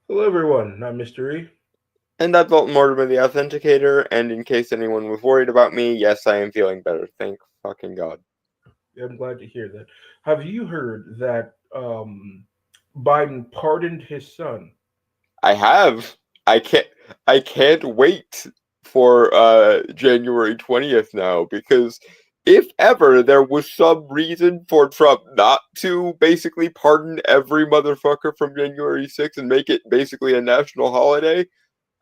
Hello, everyone. I'm Mystery. And that's Mortimer the Authenticator, and in case anyone was worried about me, yes, I am feeling better. Thank fucking God. I'm glad to hear that. Have you heard that Biden pardoned his son? I have. I can't I can't wait for January 20th now, because if ever there was some reason for Trump not to basically pardon every motherfucker from January 6th and make it basically a national holiday,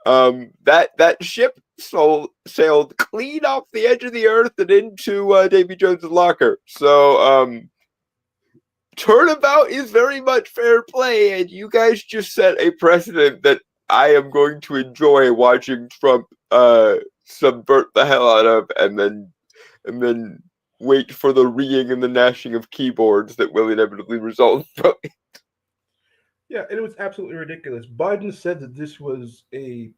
that ship sailed clean off the edge of the earth and into Davy Jones's locker. So turnabout is very much fair play, and you guys just set a precedent that I am going to enjoy watching Trump subvert the hell out of, and then wait for the ringing and the gnashing of keyboards that will inevitably result from it. Yeah, and it was absolutely ridiculous. Biden said that this was a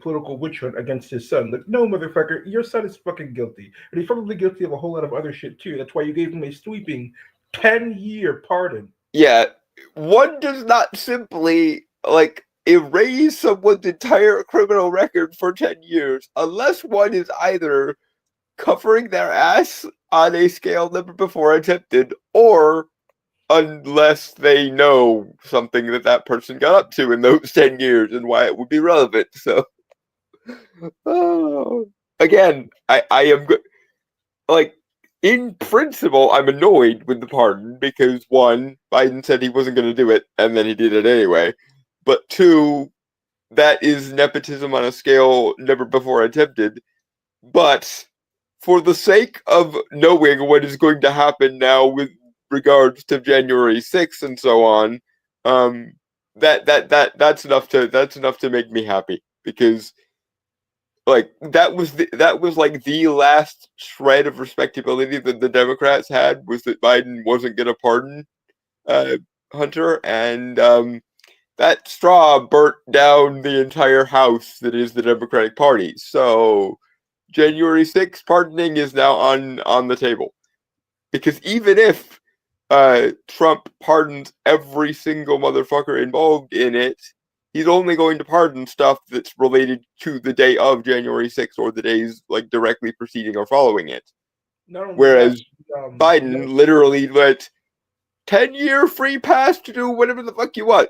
political witch hunt against his son. Like, no, motherfucker, your son is fucking guilty, and he's probably guilty of a whole lot of other shit too. That's why you gave him a sweeping 10-year pardon. Yeah, one does not simply erase someone's entire criminal record for 10 years unless one is either covering their ass on a scale never before attempted, or unless they know something that person got up to in those 10 years and why it would be relevant. So, oh, again, I am like, in principle, I'm annoyed with the pardon because one, Biden said he wasn't going to do it, and then he did it anyway. But two, that is nepotism on a scale never before attempted. But for the sake of knowing what is going to happen now with regards to January 6th and so on, um, that's enough to make me happy, because that was like the last shred of respectability that the Democrats had, was that Biden wasn't going to pardon uh, Hunter, and that straw burnt down the entire house that is the Democratic Party. So January 6th pardoning is now on the table, because even if Trump pardons every single motherfucker involved in it, he's only going to pardon stuff that's related to the day of January 6th, or the days like directly preceding or following it. Not only that, Whereas he Biden also literally let 10-year free pass to do whatever the fuck you want.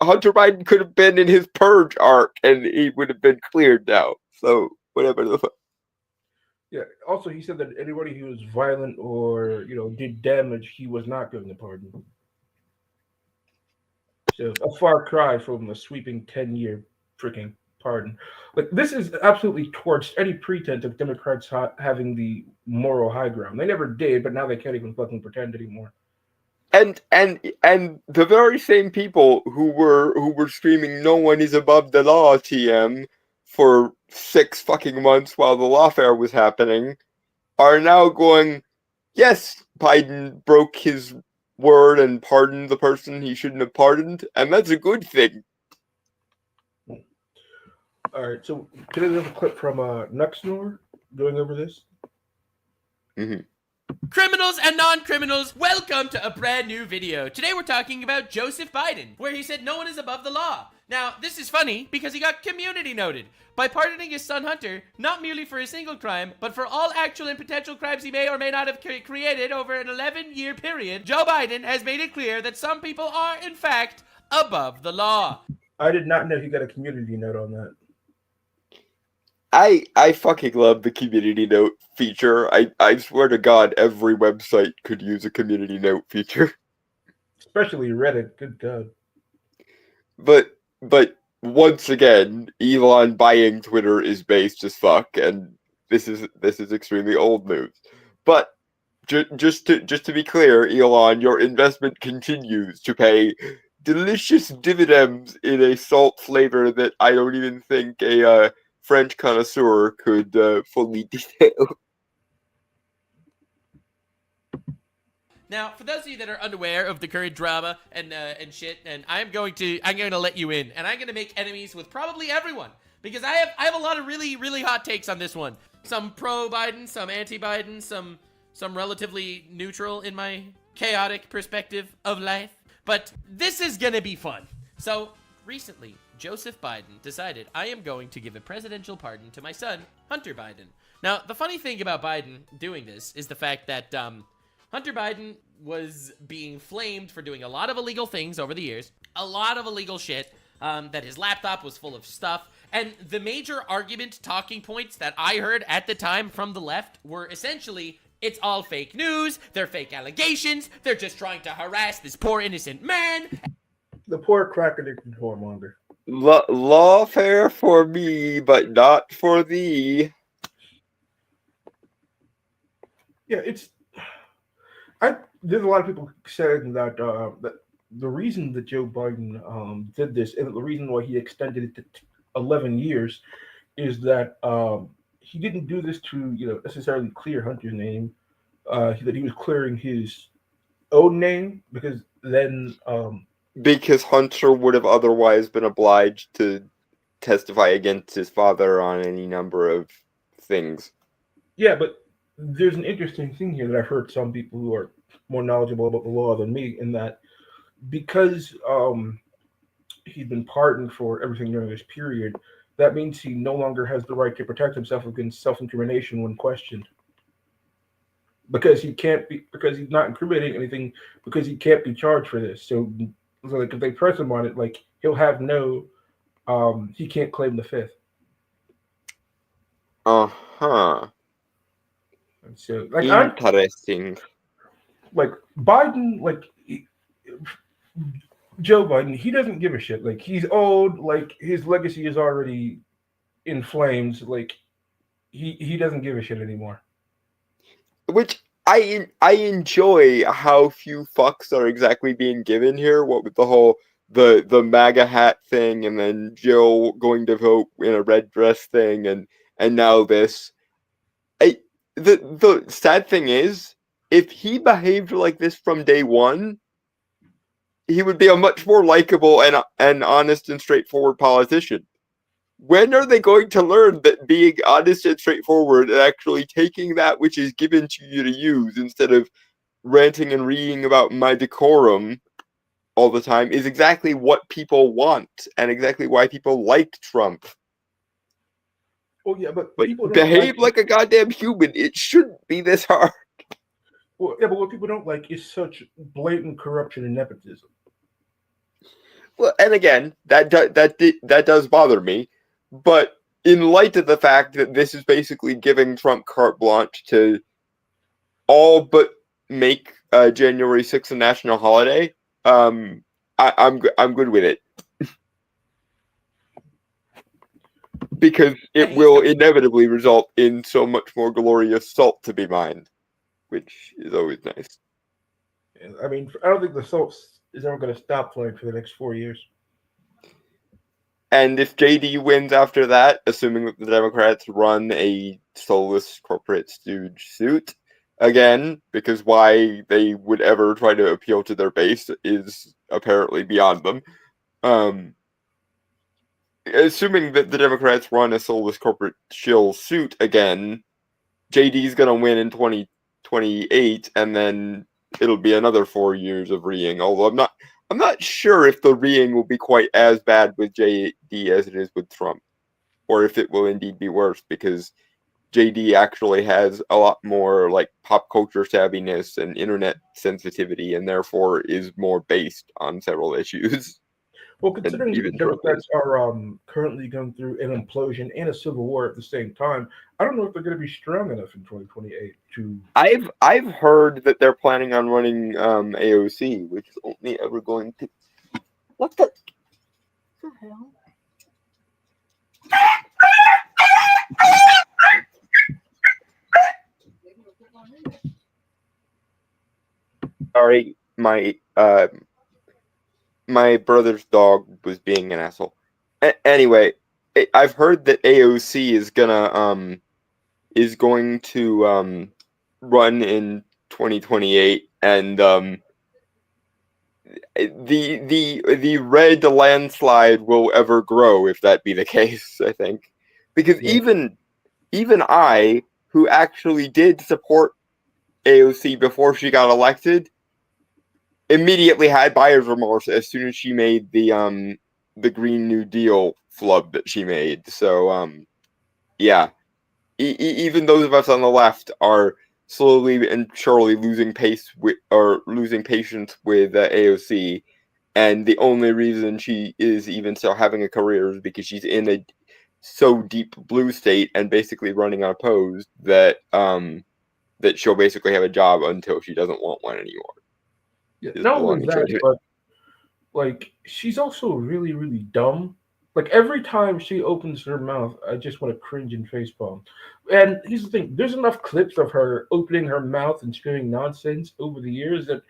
Hunter Biden could have been in his purge arc and he would have been cleared now. So whatever the fuck. yeah. Also, he said that anybody who was violent or did damage, he was not going to pardon. So a far cry from a sweeping 10-year freaking pardon. Like, this is absolutely torched any pretense of Democrats having the moral high ground. They never did, but now they can't even fucking pretend anymore. And the very same people who were screaming "No one is above the law" TM for 6 fucking months while the lawfare was happening are now going, yes, Biden broke his word and pardoned the person he shouldn't have pardoned, and that's a good thing. All right, so today we have a clip from Nuxnor going over this. Mm-hmm. Criminals and non-criminals, welcome to a brand new video. Today we're talking about Joseph Biden, where he said no one is above the law. Now, this is funny because he got community noted by pardoning his son Hunter, not merely for a single crime, but for all actual and potential crimes he may or may not have created over an 11-year period. Joe Biden has made it clear that some people are, in fact, above the law. I did not know he got a community note on that. I fucking love the community note feature. I swear to God, every website could use a community note feature. Especially Reddit. Good God. But once again, Elon buying Twitter is based as fuck, and this is extremely old news. But just to be clear, Elon, your investment continues to pay delicious dividends in a salt flavor that I don't even think a French connoisseur could fully detail. Now, for those of you that are unaware of the current drama and shit, and I'm going to let you in, and I'm going to make enemies with probably everyone, because I have a lot of really hot takes on this one. Some pro Biden, some anti Biden, some relatively neutral in my chaotic perspective of life. But this is gonna be fun. So recently, Joseph Biden decided, I am going to give a presidential pardon to my son, Hunter Biden. Now, the funny thing about Biden doing this is the fact that Hunter Biden was being flamed for doing a lot of illegal things over the years, a lot of illegal shit, that his laptop was full of stuff, and the major argument talking points that I heard at the time from the left were essentially, it's all fake news, they're fake allegations, they're just trying to harass this poor innocent man. The poor crack addicted whoremonger. Lawfare for me, but not for thee. Yeah, there's a lot of people saying that that the reason that Joe Biden did this, and the reason why he extended it to 11 years, is that he didn't do this to necessarily clear Hunter's name. That he was clearing his own name because then because Hunter would have otherwise been obliged to testify against his father on any number of things. Yeah, but there's an interesting thing here that I've heard some people who are more knowledgeable about the law than me, in that because he'd been pardoned for everything during this period, that means he no longer has the right to protect himself against self-incrimination when questioned. Because he's not incriminating anything, because he can't be charged for this. So like if they press him on it, like he'll have he can't claim the fifth. Uh-huh. And so like interesting. Biden, Joe Biden, he doesn't give a shit. Like he's old, like his legacy is already in flames. Like he doesn't give a shit anymore. Which I enjoy how few fucks are exactly being given here. What with the whole the MAGA hat thing, and then Jill going to vote in a red dress thing, and now this. The sad thing is, if he behaved like this from day one, he would be a much more likable and honest and straightforward politician. When are they going to learn that being honest and straightforward and actually taking that which is given to you to use instead of ranting and reading about my decorum all the time is exactly what people want and exactly why people like Trump? Oh yeah, but people behave like a goddamn human. It shouldn't be this hard. Well, yeah, but what people don't like is such blatant corruption and nepotism. Well, and again, that does bother me. But in light of the fact that this is basically giving Trump carte blanche to all but make January 6th a national holiday, I'm good with it. Because it will inevitably result in so much more glorious salt to be mined, which is always nice. I mean, I don't think the salt is ever going to stop flowing for the next 4 years. And if JD wins after that, assuming that the Democrats run a soulless corporate stooge suit, again, because why they would ever try to appeal to their base is apparently beyond them. Assuming that the Democrats run a soulless corporate shill suit again, JD's gonna win in 2028, and then it'll be another 4 years of reeing. Although I'm not sure if the reeing will be quite as bad with JD as it is with Trump, or if it will indeed be worse, because JD actually has a lot more like pop culture savviness and internet sensitivity, and therefore is more based on several issues. Well, considering the Democrats are currently going through an implosion and a civil war at the same time, I don't know if they're going to be strong enough in 2028 to. I've heard that they're planning on running AOC, which is only ever going to. What the hell? Sorry, my brother's dog was being an asshole. Anyway, I've heard that AOC is going to run in 2028, and the red landslide will ever grow if that be the case. I think, because even I, who actually did support AOC before she got elected, immediately had buyer's remorse as soon as she made the the Green New Deal flub that she made. So yeah, even those of us on the left are slowly and surely losing patience with AOC, and the only reason she is even still having a career is because she's in a so deep blue state and basically running unopposed that that she'll basically have a job until she doesn't want one anymore. Yeah, Is not the long only and short that, of it. but like she's also really, really dumb. Like every time she opens her mouth, I just want to cringe and facepalm. And here's the thing: there's enough clips of her opening her mouth and screaming nonsense over the years that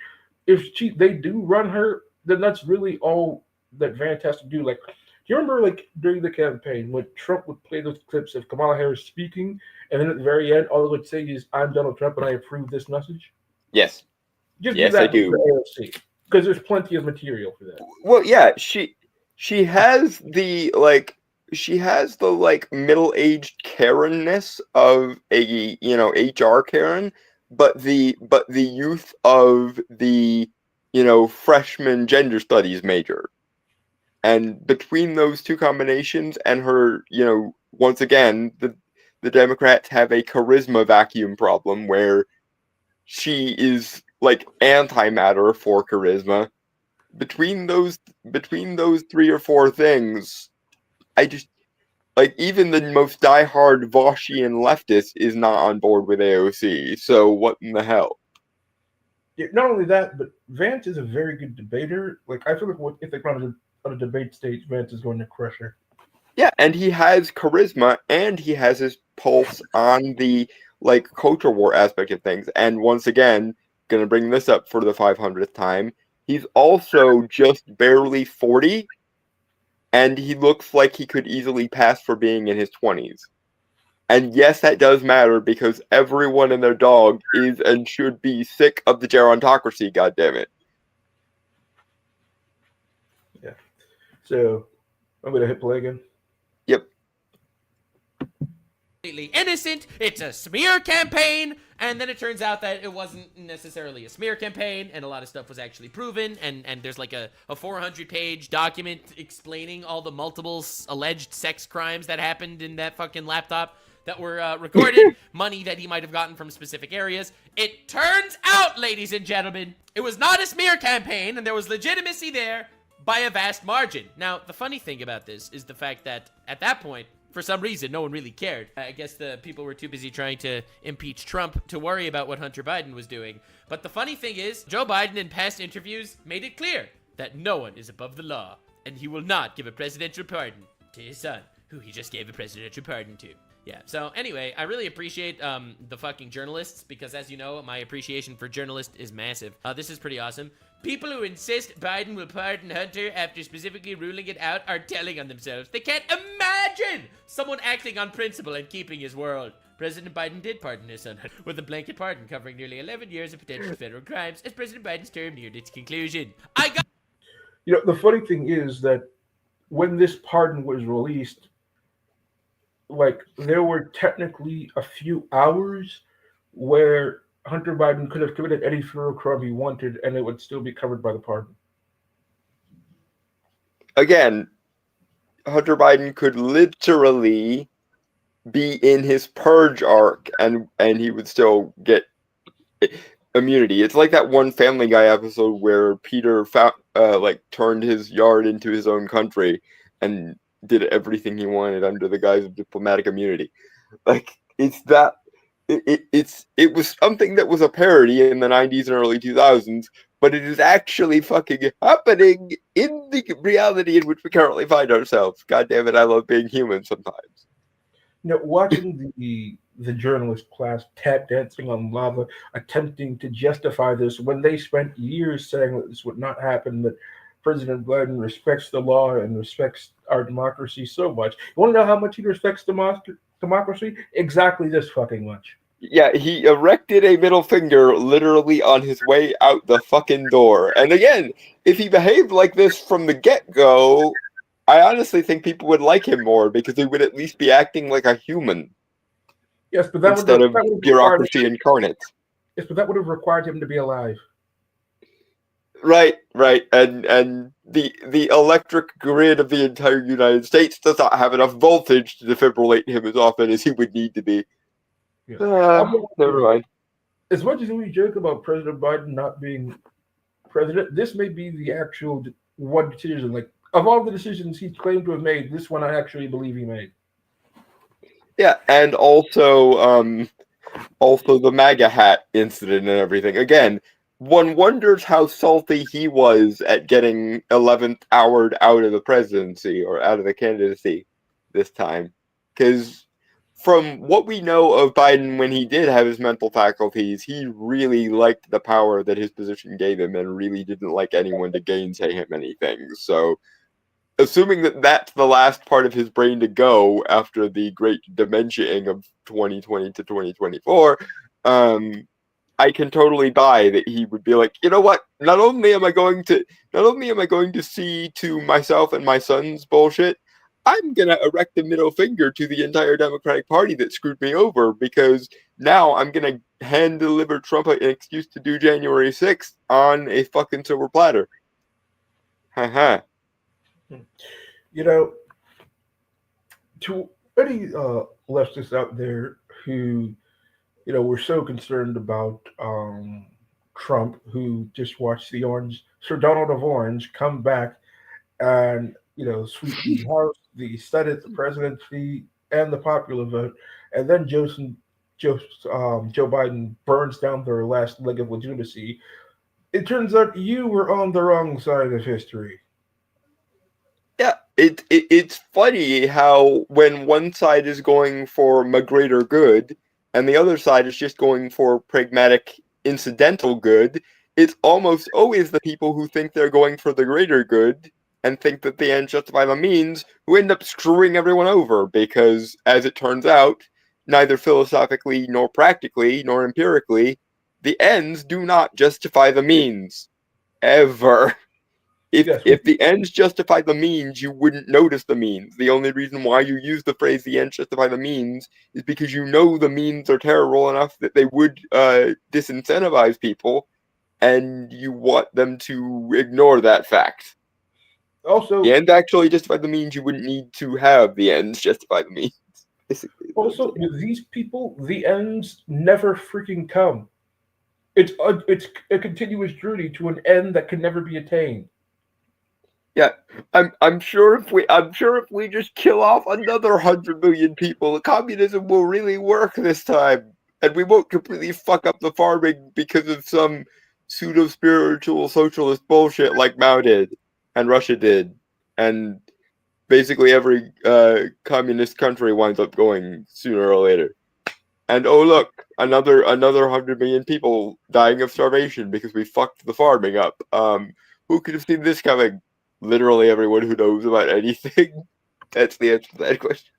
if they do run her, then that's really all that Vance has to do. Like, do you remember like during the campaign when Trump would play those clips of Kamala Harris speaking, and then at the very end, all it would say is "I'm Donald Trump and I approve this message." Yes, Just do yes, I that with do. the AOC because there's plenty of material for that. Well, yeah, she has the middle-aged Karen-ness of a HR Karen, but the youth of the freshman gender studies major. And between those two combinations and her, once again, the Democrats have a charisma vacuum problem where she is like antimatter for charisma. Between those three or four things, I just like even the most diehard Voshian leftist is not on board with AOC. So what in the hell? Yeah, not only that, but Vance is a very good debater. Like I feel like if they run on a debate stage, Vance is going to crush her. Yeah, and he has charisma and he has his pulse on the culture war aspect of things. And once again, gonna bring this up for the 500th time. He's also just barely 40, and he looks like he could easily pass for being in his 20s. And yes, that does matter because everyone and their dog is and should be sick of the gerontocracy, goddammit. Yeah. So I'm gonna hit play again. Yep. Completely innocent. It's a smear campaign, and then it turns out that it wasn't necessarily a smear campaign, and a lot of stuff was actually proven. And there's like a 400-page document explaining all the multiple alleged sex crimes that happened in that fucking laptop that were recorded, money that he might have gotten from specific areas. It turns out, ladies and gentlemen, it was not a smear campaign, and there was legitimacy there by a vast margin. Now, the funny thing about this is the fact that at that point, for some reason, no one really cared. I guess the people were too busy trying to impeach Trump to worry about what Hunter Biden was doing. But the funny thing is, Joe Biden in past interviews made it clear that no one is above the law, and he will not give a presidential pardon to his son, who he just gave a presidential pardon to. Yeah, so anyway, I really appreciate the fucking journalists, because as you know, my appreciation for journalists is massive. This is pretty awesome. People who insist Biden will pardon Hunter after specifically ruling it out are telling on themselves. They can't imagine someone acting on principle and keeping his word. President Biden did pardon his son with a blanket pardon covering nearly 11 years of potential federal crimes as President Biden's term neared its conclusion. The funny thing is that when this pardon was released, like there were technically a few hours where Hunter Biden could have committed any federal crime he wanted, and it would still be covered by the pardon. Again, Hunter Biden could literally be in his purge arc, and he would still get immunity. It's like that one Family Guy episode where Peter turned his yard into his own country and did everything he wanted under the guise of diplomatic immunity. Like it's that. It was something that was a parody in the 90s and early 2000s, but it is actually fucking happening in the reality in which we currently find ourselves. God damn it, I love being human sometimes. Watching the journalist class tap dancing on lava, attempting to justify this when they spent years saying that this would not happen, that President Biden respects the law and respects our democracy so much. You want to know how much he respects democracy? Exactly this fucking much. Yeah, he erected a middle finger literally on his way out the fucking door. And again, if he behaved like this from the get-go, I honestly think people would like him more because he would at least be acting like a human. Yes, but that instead of bureaucracy incarnate. Yes, but that would have required him to be alive. Right, and the electric grid of the entire United States does not have enough voltage to defibrillate him as often as he would need to be. Yeah. Never mind. As much as we joke about President Biden not being president, this may be the actual one decision. Like of all the decisions he claimed to have made, this one I actually believe he made. Yeah, and also the MAGA hat incident and everything. Again, one wonders how salty he was at getting 11th houred out of the presidency or out of the candidacy this time. Because from what we know of Biden when he did have his mental faculties, he really liked the power that his position gave him and really didn't like anyone to gainsay him anything. So assuming that that's the last part of his brain to go after the great dementiaing of 2020 to 2024, I can totally buy that he would be like, you know what? Not only am I going to see to myself and my son's bullshit, I'm gonna erect a middle finger to the entire Democratic Party that screwed me over because now I'm gonna hand deliver Trump an excuse to do January 6th on a fucking silver platter. Haha. You know, to any leftists out there who, were so concerned about Trump, who just watched the Orange, Sir Donald of Orange, come back and sweep the House, the Senate, the presidency, and the popular vote, and then Joe Biden burns down their last leg of legitimacy. It turns out you were on the wrong side of history. Yeah, it's funny how when one side is going for a greater good and the other side is just going for pragmatic incidental good, it's almost always the people who think they're going for the greater good and think that the ends justify the means who end up screwing everyone over because, as it turns out, neither philosophically nor practically nor empirically, the ends do not justify the means. Ever. Yes, If the ends justify the means, you wouldn't notice the means. The only reason why you use the phrase "the ends justify the means" is because you know the means are terrible enough that they would disincentivize people, and you want them to ignore that fact. The also, end actually justify the means. You wouldn't need to have the ends justify the means. Basically, also with these people, the ends never freaking come. It's a continuous journey to an end that can never be attained. yeah, I'm sure if we just kill off another 100 million people, communism will really work this time, and we won't completely fuck up the farming because of some pseudo spiritual socialist bullshit like Mao did and Russia did, and basically every communist country winds up going sooner or later. And oh look, another 100 million people dying of starvation because we fucked the farming up. Who could have seen this coming? Literally everyone who knows about anything. That's the answer to that question.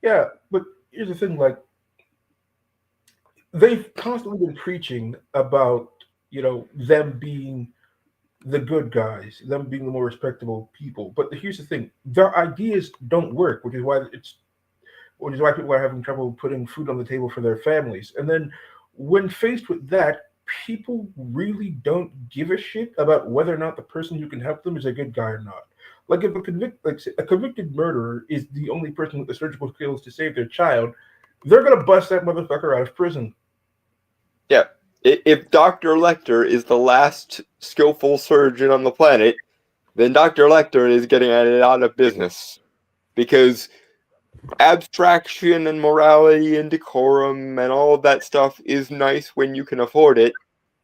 Yeah, but here's the thing: like they've constantly been preaching about them being the good guys, them being the more respectable people. But here's the thing: their ideas don't work, which is why people are having trouble putting food on the table for their families. And then when faced with that, people really don't give a shit about whether or not the person who can help them is a good guy or not. Like if a convicted murderer is the only person with the surgical skills to save their child, they're gonna bust that motherfucker out of prison. Yeah. If Dr. Lecter is the last skillful surgeon on the planet, then Dr. Lecter is getting out of business. Because abstraction and morality and decorum and all of that stuff is nice when you can afford it,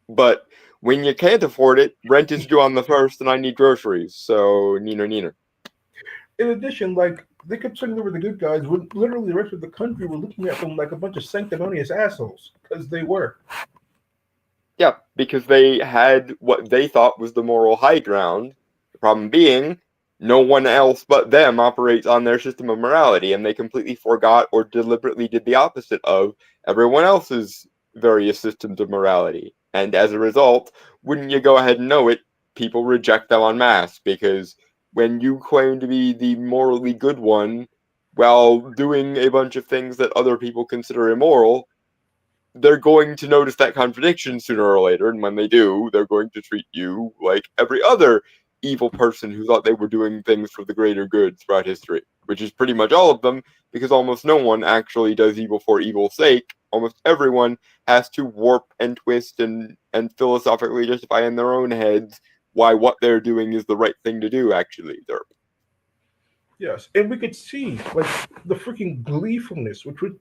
but when you can't afford it, rent is due on the first and I need groceries, so neener. In addition, like they kept saying they were the good guys, when literally the rest of the country were looking at them like a bunch of sanctimonious assholes because they were. Yeah, because they had what they thought was the moral high ground. The problem being, no one else but them operates on their system of morality, and they completely forgot or deliberately did the opposite of everyone else's various systems of morality. And as a result, wouldn't you go ahead and know it, people reject them en masse, because when you claim to be the morally good one while doing a bunch of things that other people consider immoral, they're going to notice that contradiction sooner or later, and when they do, they're going to treat you like every other evil person who thought they were doing things for the greater good throughout history, which is pretty much all of them, because almost no one actually does evil for evil's sake. Almost everyone has to warp and twist and philosophically justify in their own heads why what they're doing is the right thing to do, actually. Yes, and we could see like the freaking gleefulness which would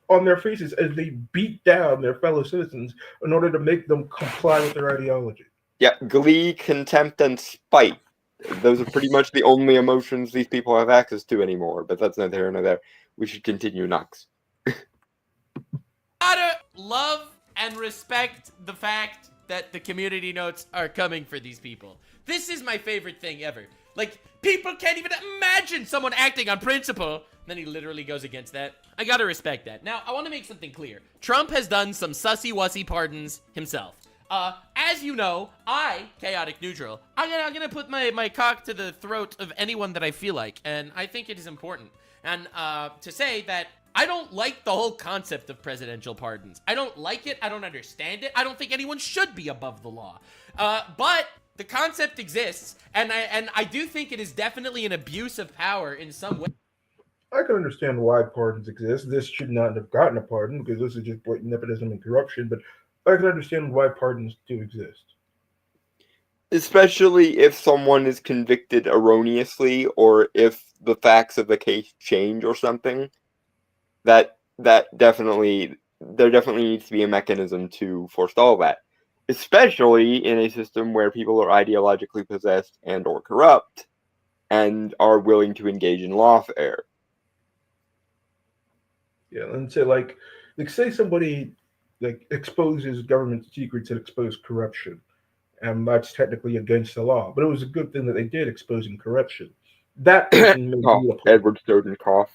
on their faces as they beat down their fellow citizens in order to make them comply with their ideology. Yeah, glee, contempt, and spite. Those are pretty much the only emotions these people have access to anymore, but that's neither here nor there. We should continue, Knox. Gotta love and respect the fact that the community notes are coming for these people. This is my favorite thing ever. Like, people can't even imagine someone acting on principle. Then he literally goes against that. I gotta respect that. Now, I want to make something clear. Trump has done some sussy-wussy pardons himself. As you know, Chaotic Neutral, I'm gonna put my cock to the throat of anyone that I feel like, and I think it is important. And to say that I don't like the whole concept of presidential pardons. I don't like it. I don't understand it. I don't think anyone should be above the law. But the concept exists, and I do think it is definitely an abuse of power in some way. I can understand why pardons exist. This should not have gotten a pardon because this is just blatant nepotism and corruption, but I can understand why pardons do exist. Especially if someone is convicted erroneously, or if the facts of the case change or something. That definitely, there definitely needs to be a mechanism to forestall that. Especially in a system where people are ideologically possessed and or corrupt and are willing to engage in lawfare. Yeah, and say like say somebody like exposes government secrets and expose corruption, and that's technically against the law. But it was a good thing that they did exposing corruption. That person may Oh, need a Edward Snowden cough.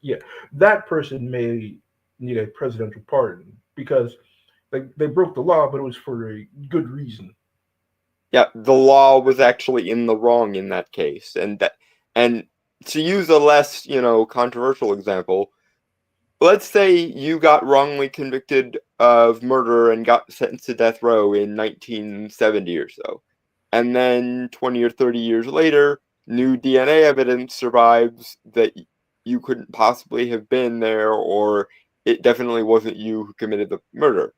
yeah, that person may need a presidential pardon because they broke the law, but it was for a good reason. Yeah, the law was actually in the wrong in that case, and to use a less controversial example, let's say you got wrongly convicted of murder and got sentenced to death row in 1970 or so, and then 20 or 30 years later, new DNA evidence survives that you couldn't possibly have been there, or it definitely wasn't you who committed the murder.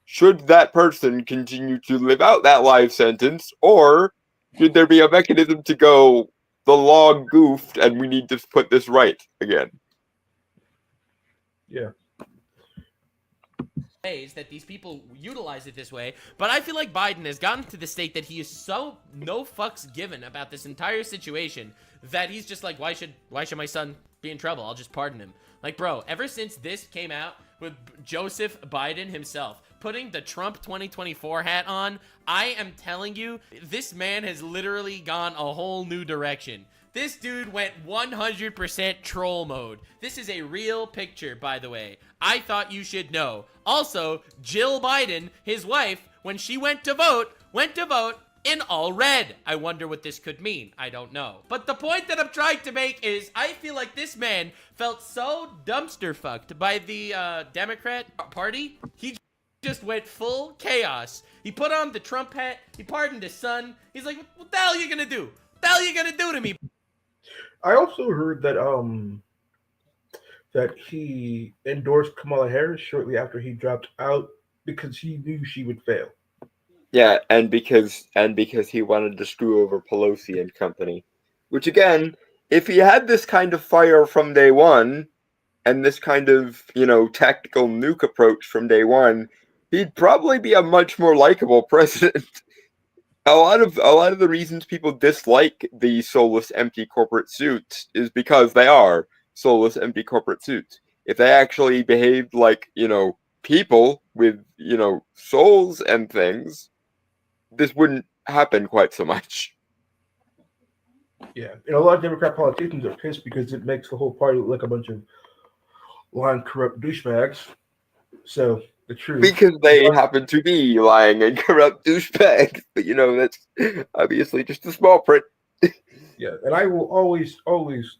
Should that person continue to live out that life sentence, or should there be a mechanism to go, the law goofed and we need to put this right again? Yeah. Ways that these people utilize it this way, but I feel like Biden has gotten to the state that he is so no fucks given about this entire situation that he's just like, why should my son be in trouble? I'll just pardon him. Like, bro, ever since this came out with Joseph Biden himself putting the Trump 2024 hat on, I am telling you, this man has literally gone a whole new direction. This dude went 100% troll mode. This is a real picture, by the way. I thought you should know. Also, Jill Biden, his wife, when she went to vote in all red. I wonder what this could mean. I don't know. But the point that I'm trying to make is I feel like this man felt so dumpster fucked by the Democrat Party. He just went full chaos. He put on the Trump hat. He pardoned his son. He's like, what the hell are you gonna do? What the hell are you gonna do to me? I also heard that he endorsed Kamala Harris shortly after he dropped out because he knew she would fail. Yeah, and because he wanted to screw over Pelosi and company. Which again, if he had this kind of fire from day one, and this kind of, tactical nuke approach from day one, he'd probably be a much more likable president. A lot of the reasons people dislike the soulless, empty corporate suits is because they are soulless, empty corporate suits. If they actually behaved like, people with, souls and things, this wouldn't happen quite so much. Yeah, a lot of Democrat politicians are pissed because it makes the whole party look like a bunch of lying, corrupt douchebags. So the truth, because they happen to be lying and corrupt douchebags, but that's obviously just a small print. Yeah, and I will always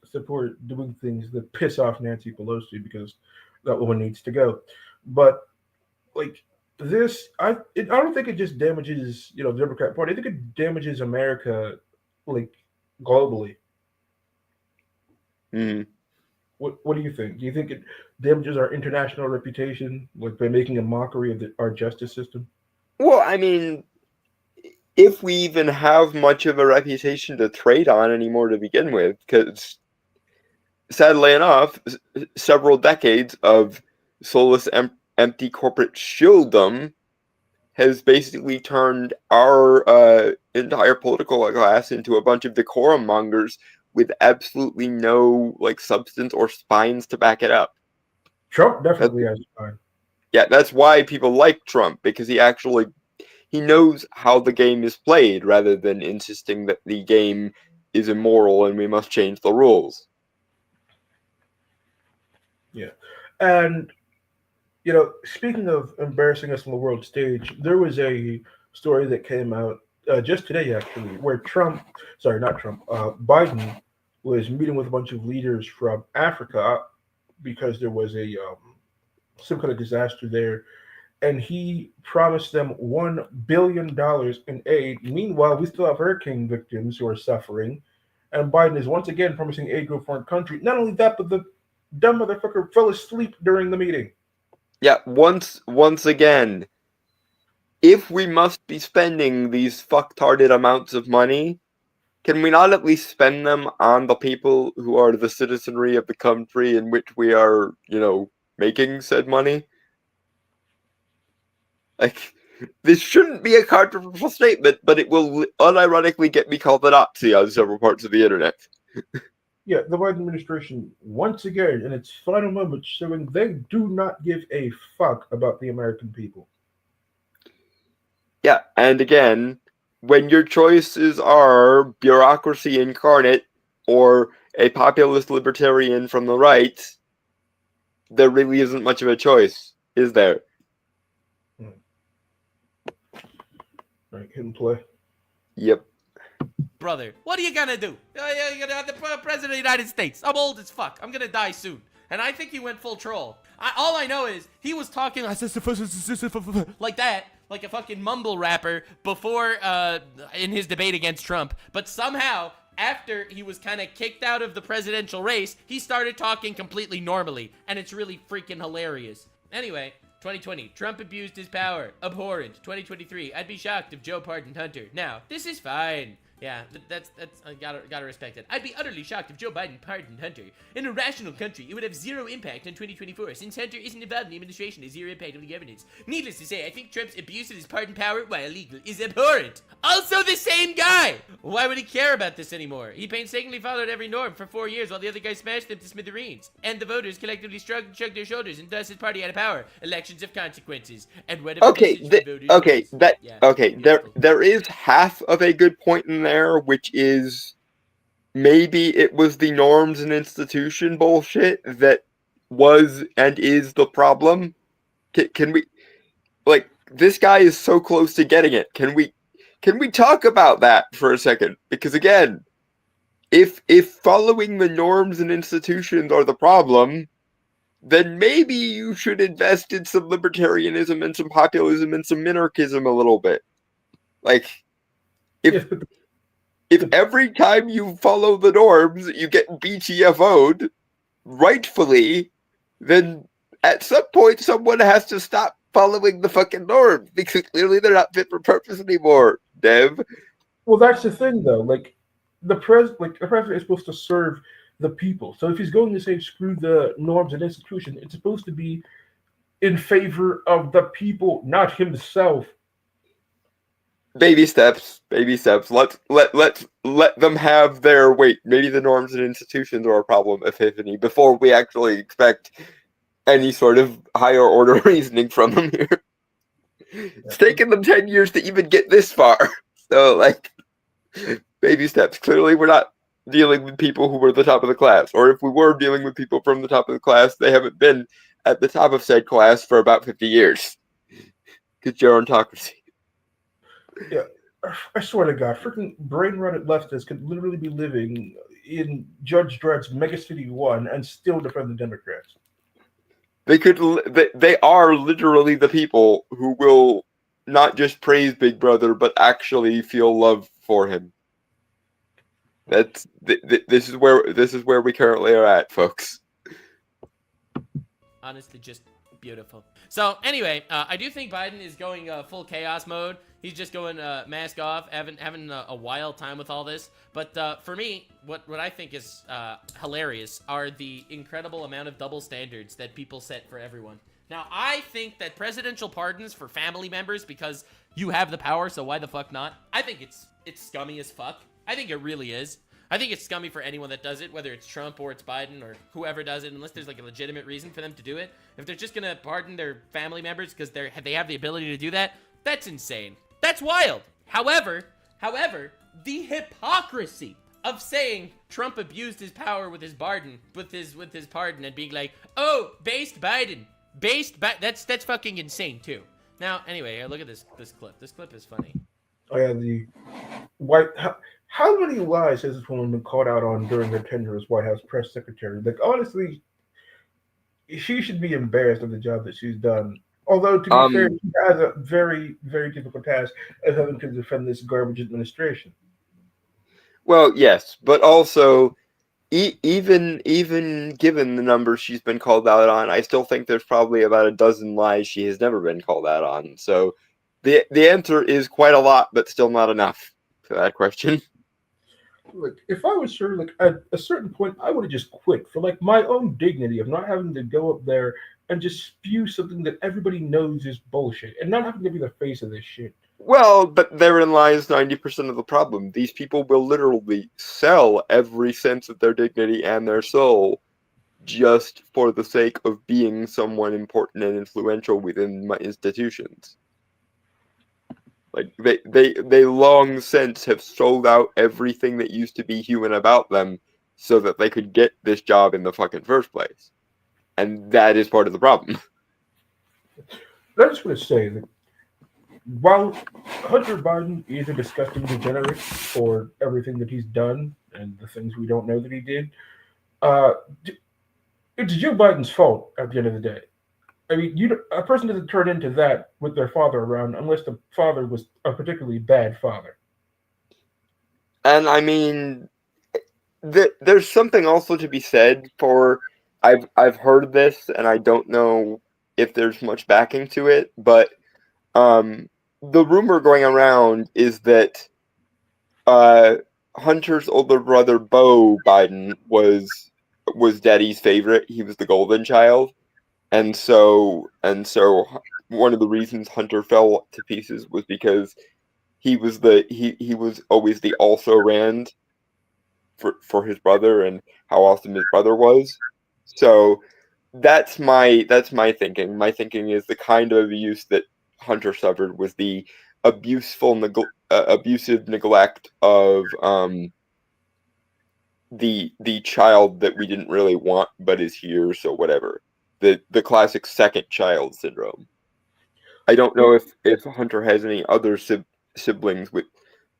support doing things that piss off Nancy Pelosi because that woman needs to go. But like this, I don't think it just damages the Democrat Party. I think it damages America, like globally. Mhm. What do you think? Do you think it damages our international reputation, like by making a mockery of our justice system? Well, I mean, if we even have much of a reputation to trade on anymore to begin with, because sadly enough, several decades of soulless, empty corporate shieldom has basically turned our entire political class into a bunch of decorum mongers with absolutely no like substance or spines to back it up. Trump That's, definitely has time. yeah, that's why people like Trump, because he knows how the game is played rather than insisting that the game is immoral and we must change the rules. Yeah, and speaking of embarrassing us on the world stage, there was a story that came out just today, actually, where sorry, not Trump, Biden was meeting with a bunch of leaders from Africa because there was some kind of disaster there, and he promised them $1 billion in aid. Meanwhile, we still have hurricane victims who are suffering, and Biden is once again promising aid to a foreign country. Not only that, but the dumb motherfucker fell asleep during the meeting. Yeah, once again, if we must be spending these fucktarded amounts of money, can we not at least spend them on the people who are the citizenry of the country in which we are, making said money? Like, this shouldn't be a controversial statement, but it will unironically get me called a Nazi on several parts of the internet. Yeah, the Biden administration, once again, in its final moments, showing they do not give a fuck about the American people. Yeah, and again, when your choices are bureaucracy incarnate or a populist libertarian from the right, there really isn't much of a choice, is there? Right, hit and play. Yep. Brother, what are you gonna do? You're gonna the president of the United States. I'm old as fuck. I'm gonna die soon. And I think he went full troll. All I know is he was talking like that, like a fucking mumble rapper before in his debate against Trump. But somehow, after he was kind of kicked out of the presidential race, he started talking completely normally. And it's really freaking hilarious. Anyway, 2020, Trump abused his power. Abhorrent. 2023, I'd be shocked if Joe pardoned Hunter. Now, this is fine. Yeah, that's I gotta respect it. I'd be utterly shocked if Joe Biden pardoned Hunter. In a rational country, it would have zero impact on 2024, since Hunter isn't involved in the administration, has zero impact on the governance. Needless to say, I think Trump's abuse of his pardon power, while illegal, is abhorrent. Also the same guy! Why would he care about this anymore? He painstakingly followed every norm for 4 years while the other guy smashed them to smithereens. And the voters collectively shrugged their shoulders and thus his party out of power. Elections have consequences. And whatever Okay, message the voters there is half of a good point in there, which is maybe it was the norms and institution bullshit that was and is the problem. Can we, like, this guy is so close to getting it. Can we talk about that for a second? Because again, if following the norms and institutions are the problem, then maybe you should invest in some libertarianism and some populism and some minarchism a little bit. Like, Yes, if but if every time you follow the norms you get BTFO'd, rightfully, then at some point someone has to stop following the fucking norms because clearly they're not fit for purpose anymore, Dev. well, that's the thing, though. Like the president is supposed to serve the people. So if he's going to say screw the norms and institution, it's supposed to be in favor of the people, not himself. Baby steps, baby steps. Let them have their wait. Maybe the norms and institutions are a problem epiphany before we actually expect any sort of higher order reasoning from them here. It's taken them 10 years to even get this far. So, like, baby steps. Clearly, we're not dealing with people who were the top of the class. Or if we were dealing with people from the top of the class, they haven't been at the top of said class for about 50 years. Because gerontocracy. Yeah, I swear to God, freaking brain-rotted leftists could literally be living in Judge Dredd's Mega City 1 and still defend the Democrats. They are literally the people who will not just praise Big Brother, but actually feel love for him. This is where we currently are at, folks. Honestly, just beautiful. So anyway, I do think Biden is going full chaos mode. He's just going mask off, having a wild time with all this. But for me, what I think is hilarious are the incredible amount of double standards that people set for everyone. Now, I think that presidential pardons for family members, because you have the power, so why the fuck not? I think it's scummy as fuck. I think it really is. I think it's scummy for anyone that does it, whether it's Trump or it's Biden or whoever does it, unless there's like a legitimate reason for them to do it. If they're just gonna pardon their family members because they have the ability to do that, that's insane. That's wild. However, the hypocrisy of saying Trump abused his power with his pardon, with his pardon, and being like, oh, based Biden, that's fucking insane too. Now, anyway, look at this clip. This clip is funny. Oh yeah, the White. How many lies has this woman been called out on during her tenure as White House press secretary? Like, honestly, she should be embarrassed of the job that she's done. Although, to be fair, she has a very, very difficult task of having to defend this garbage administration. Well, yes, but also, even given the numbers she's been called out on, I still think there's probably about a dozen lies she has never been called out on. So, the answer is quite a lot, but still not enough to that question. Like, if I was her, like at a certain point, I would have just quit for like my own dignity of not having to go up there and just spew something that everybody knows is bullshit and not having to be the face of this shit. Well, but therein lies 90% of the problem. These people will literally sell every sense of their dignity and their soul just for the sake of being someone important and influential within my institutions. Like, they long since have sold out everything that used to be human about them so that they could get this job in the fucking first place. And that is part of the problem. I just want to say that while Hunter Biden is a disgusting degenerate for everything that he's done and the things we don't know that he did, it's Joe Biden's fault at the end of the day. I mean, a person doesn't turn into that with their father around unless the father was a particularly bad father. And I mean, there's something also to be said for I've heard this, and I don't know if there's much backing to it, but the rumor going around is that Hunter's older brother Beau Biden was Daddy's favorite. He was the golden child. And so one of the reasons Hunter fell to pieces was because he was always the also ran for his brother and how awesome his brother was. So that's my thinking. My thinking is the kind of abuse that Hunter suffered was the abusive neglect of the child that we didn't really want but is here, so whatever. The classic second child syndrome. I don't know if Hunter has any other siblings with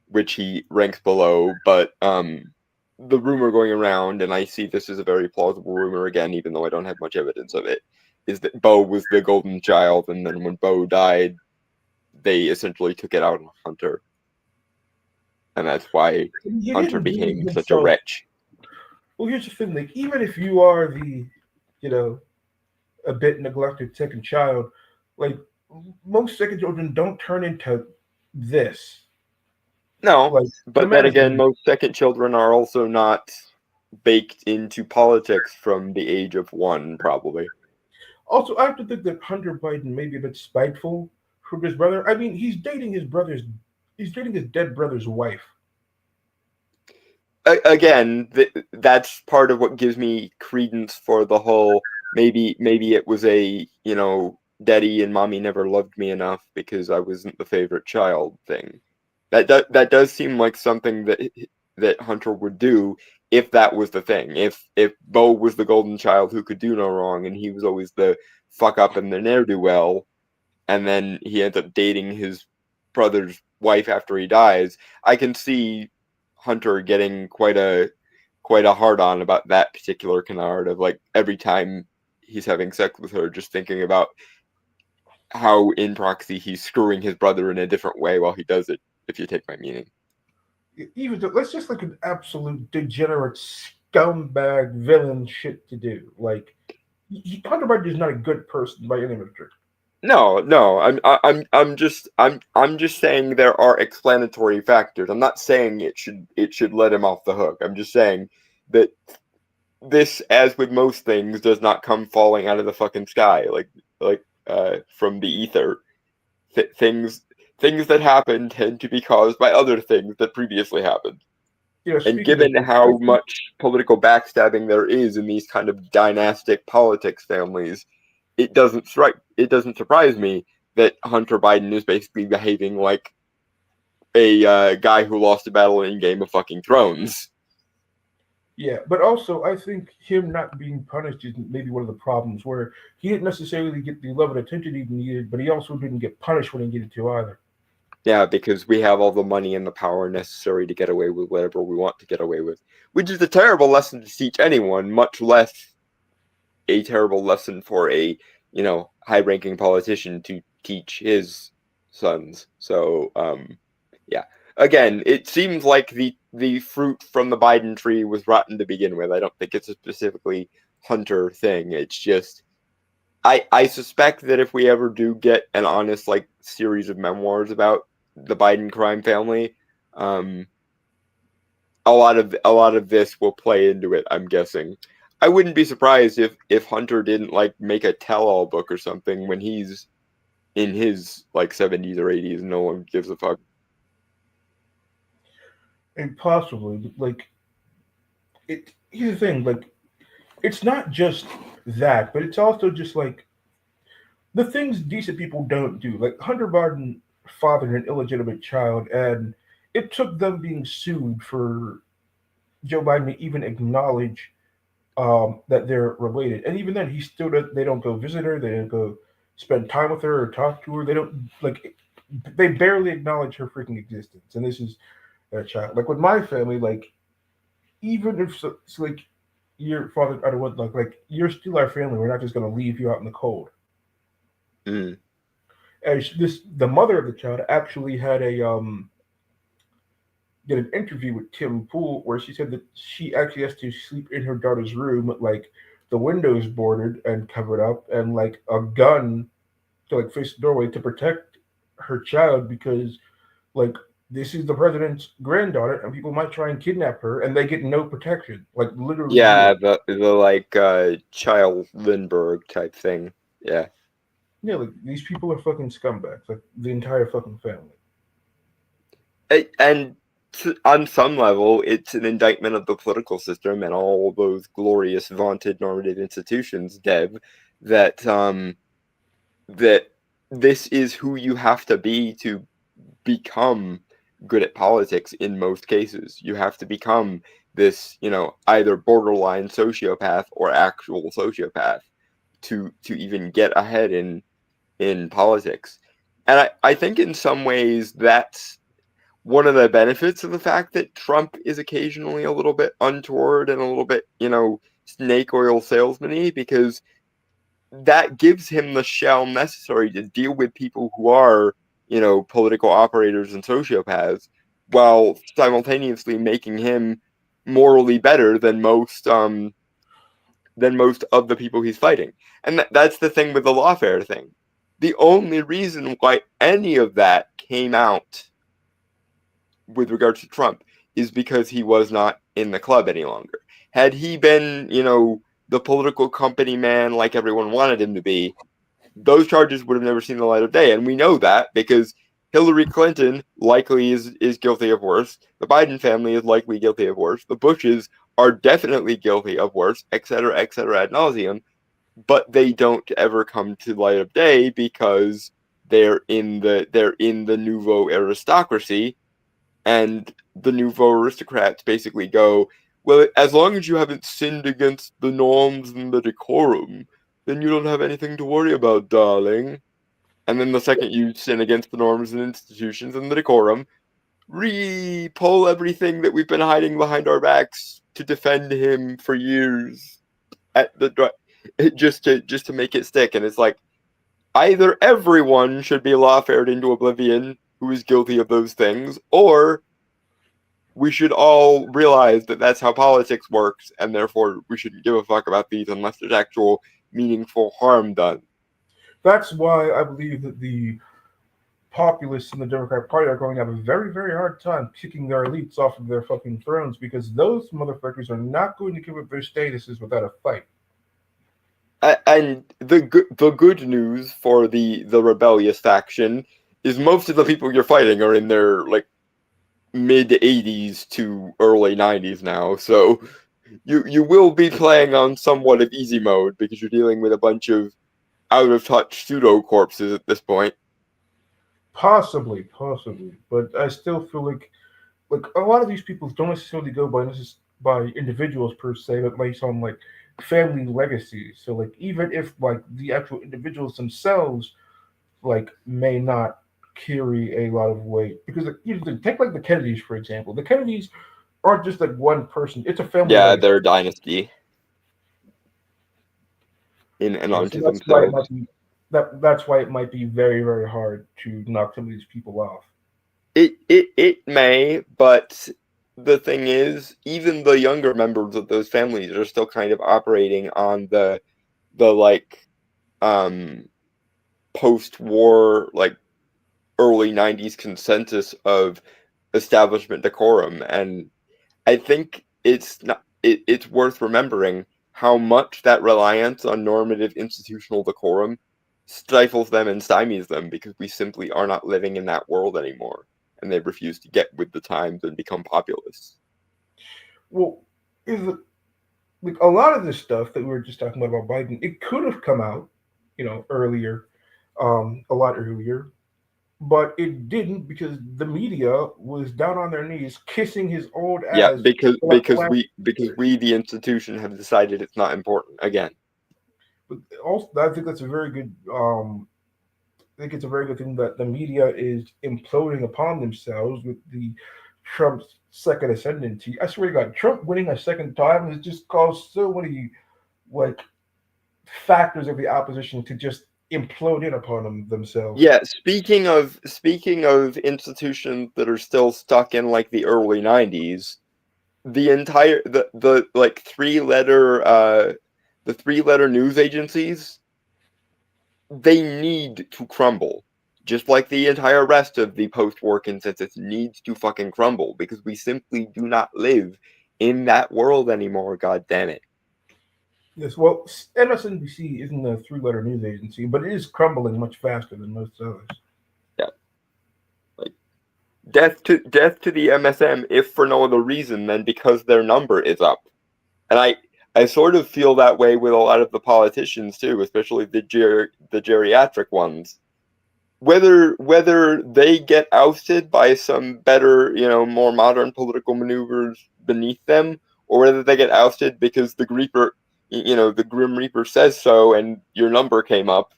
which he ranks below, but the rumor going around, and I see this as a very plausible rumor again, even though I don't have much evidence of it, is that Beau was the golden child, and then when Beau died, they essentially took it out on Hunter. And that's why Hunter became such a wretch. Well, here's the thing, like, even if you are the, a bit neglected second child, like, most second children don't turn into this. No, like, but then again, most second children are also not baked into politics from the age of 1, probably. Also, I have to think that Hunter Biden may be a bit spiteful from his brother. I mean, he's dating his dead brother's wife. Again, that's part of what gives me credence for the whole maybe it was a, daddy and mommy never loved me enough because I wasn't the favorite child thing. That does seem like something that Hunter would do if that was the thing. If Beau was the golden child who could do no wrong and he was always the fuck up and the ne'er-do-well, and then he ends up dating his brother's wife after he dies, I can see Hunter getting quite a hard on about that particular canard of, like, every time he's having sex with her, just thinking about how in proxy he's screwing his brother in a different way while he does it, if you take my meaning. Even though that's just like an absolute degenerate scumbag villain shit to do. Like Hunter Biden is not a good person by any metric. No, I'm just saying there are explanatory factors. I'm not saying it should let him off the hook. I'm just saying that this, as with most things, does not come falling out of the fucking sky like from the ether. Things that happen tend to be caused by other things that previously happened. You know, And speaking given of, how much political backstabbing there is in these kind of dynastic politics families, it doesn't surprise me that Hunter Biden is basically behaving like a guy who lost a battle in Game of fucking Thrones. yeah, but also I think him not being punished is maybe one of the problems where he didn't necessarily get the love and attention he needed, but he also didn't get punished when he needed to either. Yeah, because we have all the money and the power necessary to get away with whatever we want to get away with, which is a terrible lesson to teach anyone, much less a terrible lesson for a, high-ranking politician to teach his sons. So, yeah. Again, it seems like the fruit from the Biden tree was rotten to begin with. I don't think it's a specifically Hunter thing. It's just I suspect that if we ever do get an honest series of memoirs about the Biden crime family, a lot of this will play into it, I'm guessing. I wouldn't be surprised if Hunter didn't make a tell-all book or something when he's in his 70s or 80s and no one gives a fuck. And possibly, here's the thing, it's not just that, but it's also just the things decent people don't do. Like Hunter Biden fathered an illegitimate child, and it took them being sued for Joe Biden to even acknowledge that they're related. And even then, he still they don't go visit her, they don't go spend time with her or talk to her. They don't they barely acknowledge her freaking existence. And this is a child. Like with my family, even if it's your father, I don't want you're still our family. We're not just gonna leave you out in the cold. Mm. And the mother of the child actually had did an interview with Tim Pool where she said that she actually has to sleep in her daughter's room with the windows boarded and covered up and a gun to face the doorway to protect her child because this is the president's granddaughter and people might try and kidnap her and they get no protection. Literally. Yeah, the Child Lindbergh type thing. Yeah. Yeah, these people are fucking scumbags. The entire fucking family. And on some level, it's an indictment of the political system and all those glorious, vaunted normative institutions, Deb, that that this is who you have to be to become good at politics in most cases. You have to become this, either borderline sociopath or actual sociopath to even get ahead in politics. And I think in some ways that's one of the benefits of the fact that Trump is occasionally a little bit untoward and a little bit, snake oil salesman-y, because that gives him the shell necessary to deal with people who are, political operators and sociopaths, while simultaneously making him morally better than most of the people he's fighting. And that's the thing with the lawfare thing. The only reason why any of that came out with regards to Trump is because he was not in the club any longer. Had he been, the political company man like everyone wanted him to be, those charges would have never seen the light of day. And we know that because Hillary Clinton likely is guilty of worse. The Biden family is likely guilty of worse. The Bushes are definitely guilty of worse, et cetera, ad nauseum. But they don't ever come to light of day because they're in the nouveau aristocracy. And the nouveau aristocrats basically go, well, as long as you haven't sinned against the norms and the decorum, then you don't have anything to worry about, darling. And then the second you sin against the norms and institutions and the decorum, pull everything that we've been hiding behind our backs to defend him for years. just to make it stick. And it's like, either everyone should be lawfared into oblivion who is guilty of those things, or we should all realize that that's how politics works, and therefore we shouldn't give a fuck about these unless there's actual meaningful harm done. That's why I believe that the populists in the Democratic Party are going to have a very, very hard time kicking their elites off of their fucking thrones, because those motherfuckers are not going to give up their statuses without a fight. And the good news for the rebellious faction is most of the people you're fighting are in their like mid 80s to early 90s now, so you will be playing on somewhat of easy mode because you're dealing with a bunch of out of touch pseudo corpses at this point. Possibly, but I still feel like a lot of these people don't necessarily go by individuals per se, but based on like family legacies. So like even if like the actual individuals themselves like may not carry a lot of weight, because like, you know, take like the Kennedys for example. The Kennedys aren't just like one person; it's a family Yeah, legacy. they're a dynasty in and Yeah, so onto that's why it themselves. might be that's why it might be very, very hard to knock some of these people off. It may, but the thing is, even the younger members of those families are still kind of operating on the like um post-war like early 90s consensus of establishment decorum, and I think it's worth remembering how much that reliance on normative institutional decorum stifles them and stymies them because we simply are not living in that world anymore, and they refuse to get with the times and become populists. Well, is it like a lot of this stuff that we were just talking about Biden? It could have come out, you know, earlier, a lot earlier, but it didn't because the media was down on their knees kissing his old Yeah, ass because for like the last because years. we the institution have decided it's not important again. But also, I think that's a very good. I think it's a very good thing that the media is imploding upon themselves with the Trump's second ascendancy. I swear to God, Trump winning a second time has just caused so many like factors of the opposition to just implode in upon themselves. Yeah, speaking of institutions that are still stuck in like the early 90s, the like three letter news agencies, they need to crumble. Just like the entire rest of the post-war consensus needs to fucking crumble because we simply do not live in that world anymore, god damn it. Yes, well, MSNBC isn't a three-letter news agency, but it is crumbling much faster than most others. Yeah. Like death to the MSM, if for no other reason than because their number is up. And I sort of feel that way with a lot of the politicians too, especially the geriatric ones. Whether they get ousted by some better, more modern political maneuvers beneath them, or whether they get ousted because the Grim Reaper says so, and your number came up.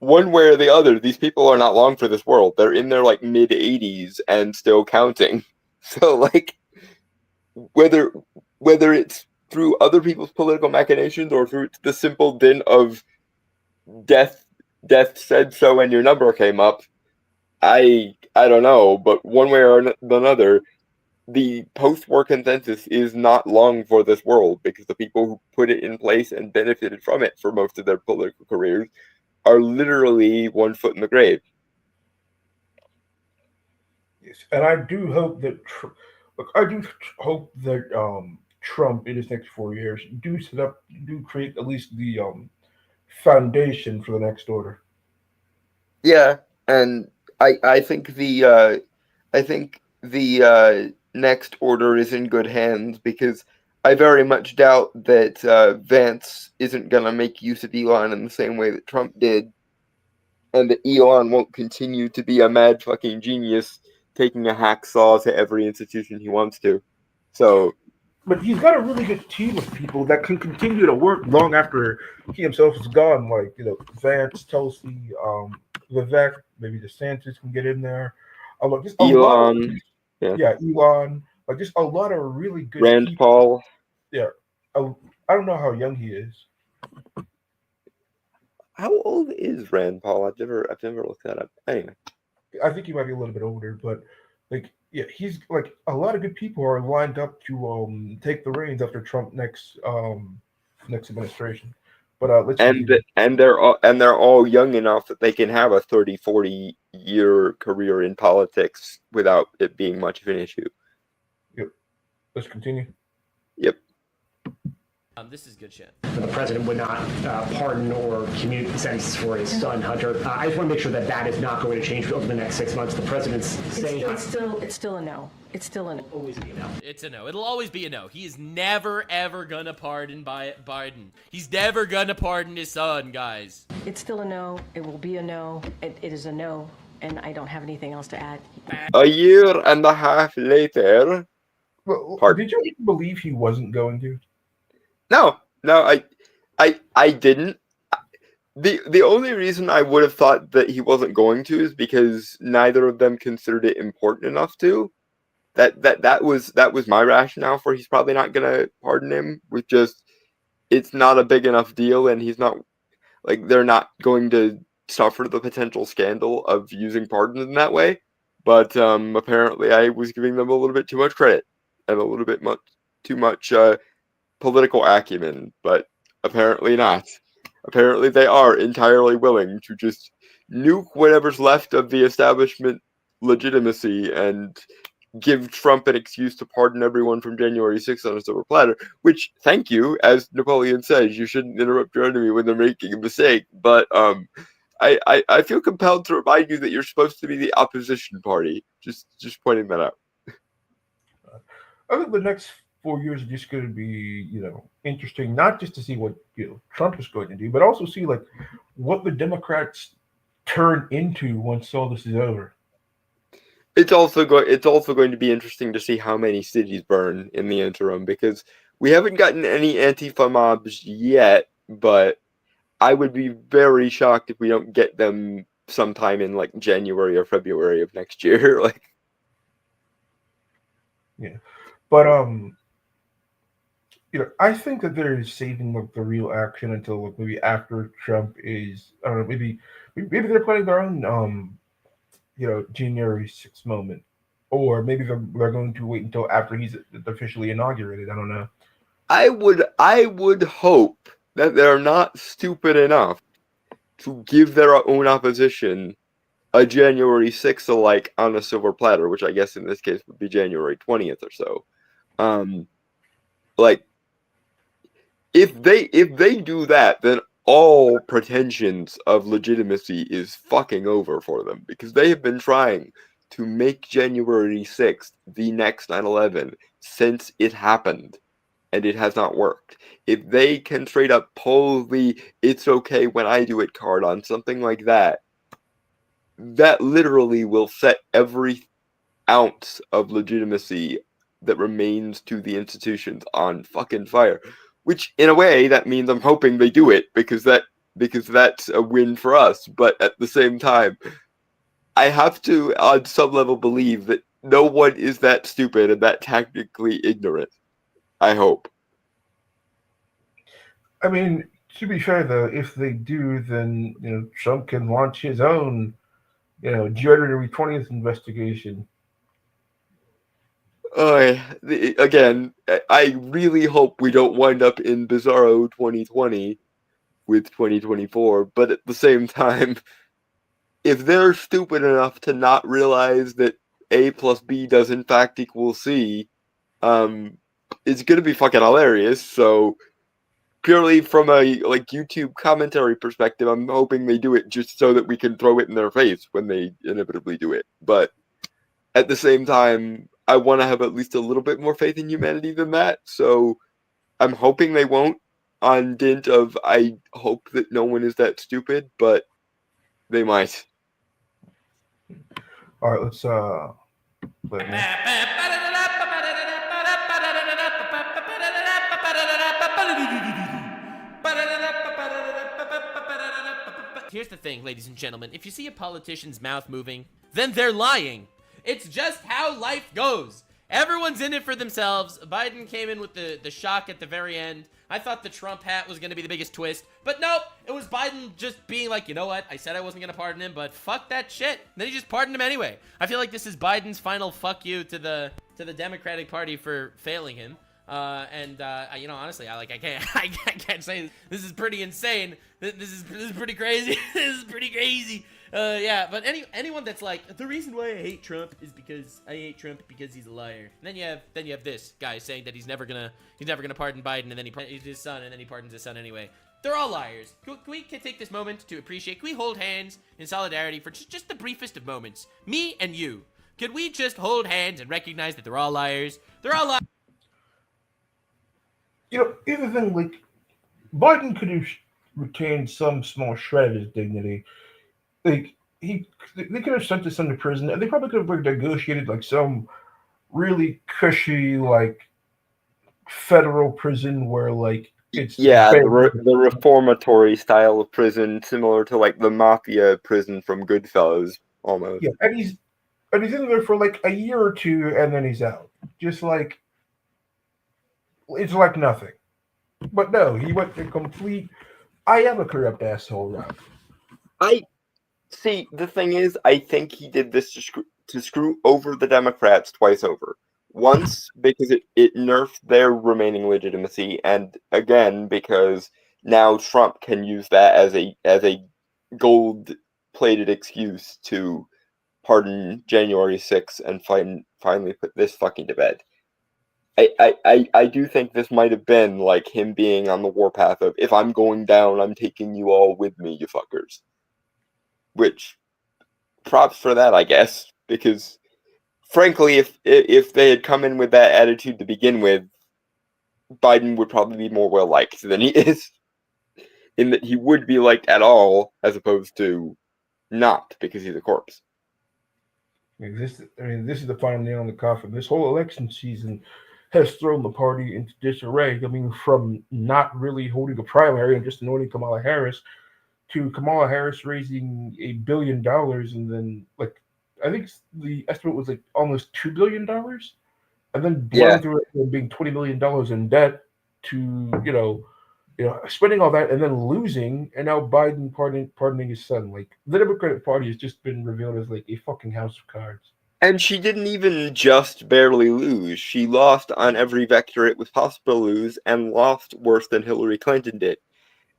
One way or the other, these people are not long for this world. They're in their like mid 80s and still counting. So like whether whether it's through other people's political machinations or through the simple din of death death said so and your number came up, I don't know, but one way or another, the post-war consensus is not long for this world because the people who put it in place and benefited from it for most of their political careers are literally one foot in the grave. Yes, and I do hope that look, I do hope that Trump in his next 4 years do create at least the foundation for the next order. Yeah, and I think the next order is in good hands because I very much doubt that Vance isn't gonna make use of Elon in the same way that Trump did, and that Elon won't continue to be a mad fucking genius taking a hacksaw to every institution he wants to. So But he's got a really good team of people that can continue to work long after he himself is gone. Like Vance, Tulsi, Vivek, maybe DeSantis can get in there. Just a lot of Elon, yeah, yeah, Elon, like just a lot of really good Rand people. Paul, Yeah, I, I don't know how young he is. How old is Rand Paul? I've never looked that up. Anyway, I think he might be a little bit older, but like yeah, he's like a lot of good people are lined up to take the reins after Trump next administration. But let's continue. and they're all young enough that they can have a 30, 40 year career in politics without it being much of an issue. Yep. Let's continue. Yep. This is good shit. The president would not pardon or commute sentences for his son, Hunter. I just want to make sure that that is not going to change over the next 6 months. The president's saying... It's still a no. It's still a no. Always be a no. It's a no. It'll always be a no. He is never, ever gonna pardon Biden. He's never gonna pardon his son, guys. It's still a no. It will be a no. It is a no. And I don't have anything else to add. A year and a half later... Well, Pardon. did you even believe he wasn't going to? No, I didn't. The only reason I would have thought that he wasn't going to is because neither of them considered it important enough to. That was my rationale for he's probably not gonna pardon him. With just it's not a big enough deal, and he's not like they're not going to suffer the potential scandal of using pardons in that way. But apparently, I was giving them a little bit too much credit and a little bit too much political acumen, but apparently not. Apparently they are entirely willing to just nuke whatever's left of the establishment legitimacy and give Trump an excuse to pardon everyone from January 6th on a silver platter, which, thank you, as Napoleon says, you shouldn't interrupt your enemy when they're making a mistake, but I feel compelled to remind you that you're supposed to be the opposition party. Just pointing that out. I think the next 4 years are just going to be, interesting, not just to see what, Trump is going to do, but also see, like, what the Democrats turn into once all this is over. It's also going to be interesting to see how many cities burn in the interim, because we haven't gotten any Antifa mobs yet, but I would be very shocked if we don't get them sometime in, like, January or February of next year. Like, yeah. But, I think that they're saving like the real action until like maybe after Trump is. I don't know. Maybe they're planning their own January 6th moment, or maybe they're going to wait until after he's officially inaugurated. I don't know. I would hope that they're not stupid enough to give their own opposition a January 6th alike on a silver platter, which I guess in this case would be January 20th or so. Like, if they do that, then all pretensions of legitimacy is fucking over for them, because they have been trying to make January 6th the next 9/11 since it happened, and it has not worked. If they can straight up pull the "it's okay when I do it" card on something like that, that literally will set every ounce of legitimacy that remains to the institutions on fucking fire. Which, in a way, that means I'm hoping they do it, because that's a win for us. But at the same time, I have to, on some level, believe that no one is that stupid and that tactically ignorant. I hope. I mean, to be fair though, if they do, then Trump can launch his own, January 20th investigation. Again, I really hope we don't wind up in Bizarro 2020 with 2024, but at the same time, if they're stupid enough to not realize that A plus B does in fact equal C, it's gonna be fucking hilarious. So, purely from a YouTube commentary perspective, I'm hoping they do it just so that we can throw it in their face when they inevitably do it. But at the same time, I want to have at least a little bit more faith in humanity than that. So I'm hoping they won't, on dint of I hope that no one is that stupid, but they might. All right, let's Here's the thing, ladies and gentlemen. If you see a politician's mouth moving, then they're lying. It's just how life goes. Everyone's in it for themselves. Biden came in with the shock at the very end. I thought the Trump hat was going to be the biggest twist, but nope, it was Biden just being like, you know what, I said I wasn't going to pardon him, but fuck that shit. And then he just pardoned him anyway. I feel like this is Biden's final fuck you to the Democratic Party for failing him. You know, honestly, I can't say this is pretty insane. This is pretty crazy. This is pretty crazy. Yeah, but anyone that's like, the reason why I hate Trump is because I hate Trump because he's a liar. And then you have this guy saying that he's never gonna pardon Biden, and then he pardons his son, and then he pardons his son anyway. They're all liars. Can we take this moment to appreciate? Can we hold hands in solidarity for just the briefest of moments? Me and you. Could we just hold hands and recognize that they're all liars? They're all liars. You know, either thing, like, Biden could have retained some small shred of his dignity. Like, they could have sent his son to prison, and they probably could have negotiated, like, some really cushy, like, federal prison where, like, it's the reformatory style of prison, similar to like the mafia prison from Goodfellas, almost. Yeah, and he's in there for like a year or two, and then he's out. Just like it's like nothing. But no, he went the complete. I am a corrupt asshole route. I see. The thing is, I think he did this to screw over the Democrats twice over. Once because it nerfed their remaining legitimacy, and again because now Trump can use that as a gold-plated excuse to pardon January 6th and finally put this fucking to bed. I do think this might have been like him being on the warpath of, if I'm going down, I'm taking you all with me, you fuckers. Which, props for that, I guess, because frankly, if they had come in with that attitude to begin with, Biden would probably be more well liked than he is. In that he would be liked at all, as opposed to not, because he's a corpse. This is the final nail in the coffin. This whole election season has thrown the party into disarray. I mean, from not really holding a primary and just anointing Kamala Harris to Kamala Harris raising $1 billion, and then like I think the estimate was like almost $2 billion, and then blowing through it and being $20 million in debt to spending all that and then losing, and now Biden pardoning his son. Like the Democratic Party has just been revealed as like a fucking house of cards. And she didn't even just barely lose. She lost on every vector it was possible to lose, and lost worse than Hillary Clinton did.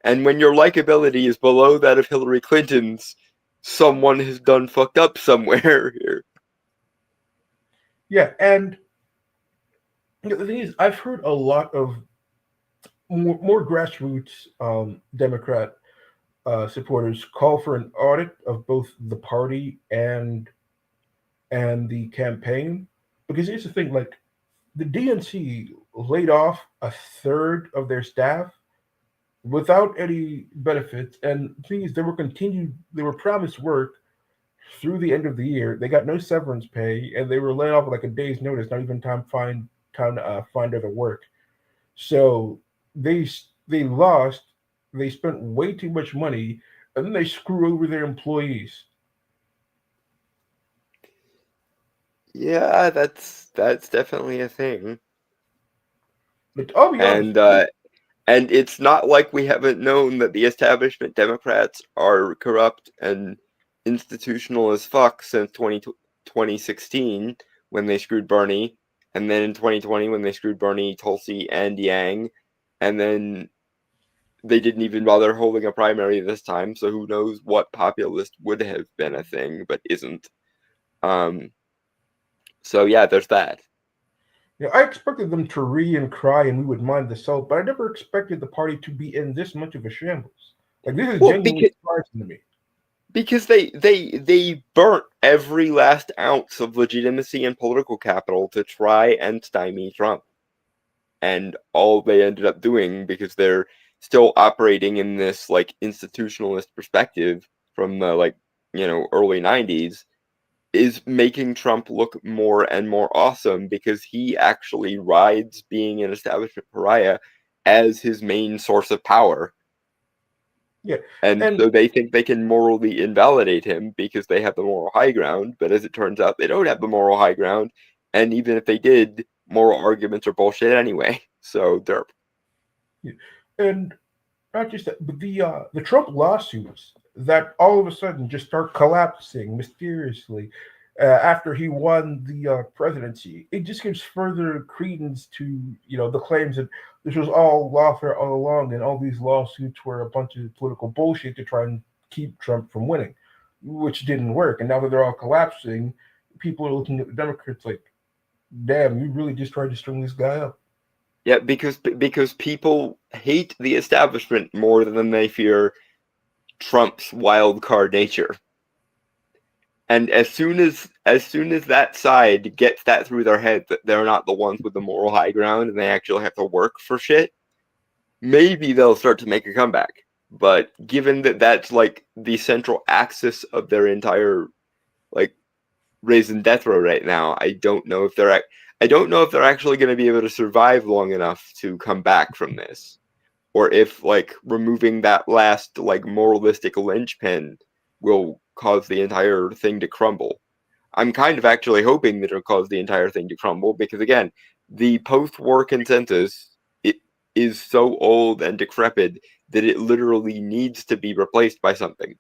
And when your likability is below that of Hillary Clinton's, someone has done fucked up somewhere here. Yeah, and the thing is, I've heard a lot of more grassroots Democrat supporters call for an audit of both the party and the campaign, because here's the thing: like the DNC laid off a third of their staff without any benefits, and the thing is, they were promised work through the end of the year. They got no severance pay, and they were laid off with like a day's notice, not even time to find other work. So they lost. They spent way too much money, and then they screw over their employees. Yeah, that's definitely a thing. But I'll be honest. And it's not like we haven't known that the establishment Democrats are corrupt and institutional as fuck since 2016 when they screwed Bernie, and then in 2020 when they screwed Bernie, Tulsi, and Yang, and then they didn't even bother holding a primary this time, so who knows what populist would have been a thing, but isn't. So yeah, there's that. Yeah, I expected them to and cry and we would mind the salt, but I never expected the party to be in this much of a shambles. Like this is genuinely surprising to me. Because they burnt every last ounce of legitimacy and political capital to try and stymie Trump. And all they ended up doing, because they're still operating in this like institutionalist perspective from the early 90s, is making Trump look more and more awesome, because he actually rides being an establishment pariah as his main source of power. Yeah. And so they think they can morally invalidate him because they have the moral high ground, but as it turns out, they don't have the moral high ground, And even if they did, moral arguments are bullshit anyway. So derp. And not just that, but the Trump lawsuits that all of a sudden just start collapsing mysteriously after he won the presidency. It just gives further credence to the claims that this was all lawfare all along, and all these lawsuits were a bunch of political bullshit to try and keep Trump from winning, which didn't work. And now that they're all collapsing, people are looking at the Democrats like, "Damn, you really just tried to string this guy up." Yeah, because people hate the establishment more than they fear Trump's wild card nature. And as soon as that side gets that through their head that they're not the ones with the moral high ground and they actually have to work for shit, maybe they'll start to make a comeback. But given that that's like the central axis of their entire like raising death row right now, I don't know if they're actually going to be able to survive long enough to come back from this, or if like removing that last like moralistic linchpin will cause the entire thing to crumble. I'm kind of actually hoping that it'll cause the entire thing to crumble because again, the post-war consensus it is so old and decrepit that it literally needs to be replaced by something.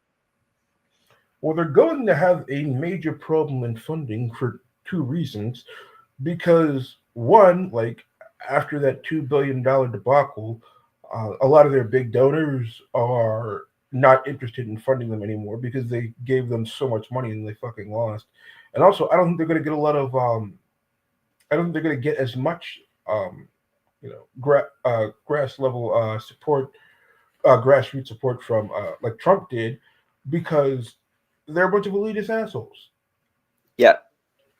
Well, they're going to have a major problem in funding for two reasons. Because one, like after that $2 billion debacle, a lot of their big donors are not interested in funding them anymore because they gave them so much money and they fucking lost. And also, I don't think they're going to get a lot of. I don't think they're going to get as much, grass level support, grassroots support from like Trump did, because they're a bunch of elitist assholes. Yeah.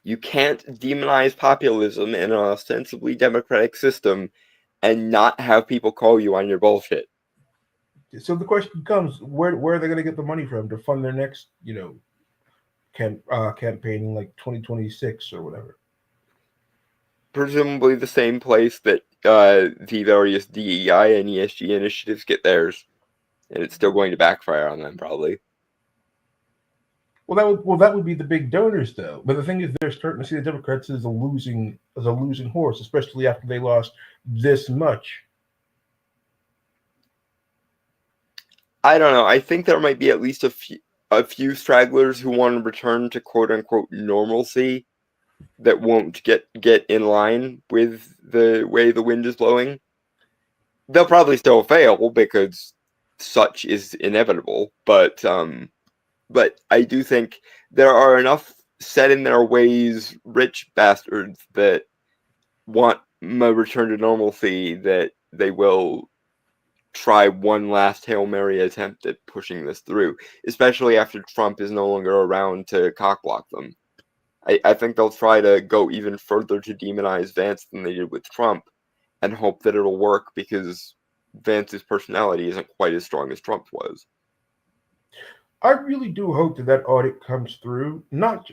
You can't demonize populism in an ostensibly democratic system and not have people call you on your bullshit. So the question becomes, where are they going to get the money from to fund their next, campaign in like 2026 or whatever? Presumably the same place that the various DEI and ESG initiatives get theirs, and it's still going to backfire on them probably. Well, that would be the big donors, though. But the thing is, they're starting to see the Democrats as a losing horse, especially after they lost this much. I don't know. I think there might be at least a few stragglers who want to return to quote unquote normalcy that won't get in line with the way the wind is blowing. They'll probably still fail because such is inevitable, but I do think there are enough set in their ways rich bastards that want a return to normalcy that they will try one last Hail Mary attempt at pushing this through, especially after Trump is no longer around to cockblock them. I think they'll try to go even further to demonize Vance than they did with Trump and hope that it'll work because Vance's personality isn't quite as strong as Trump's was. I really do hope that audit comes through, not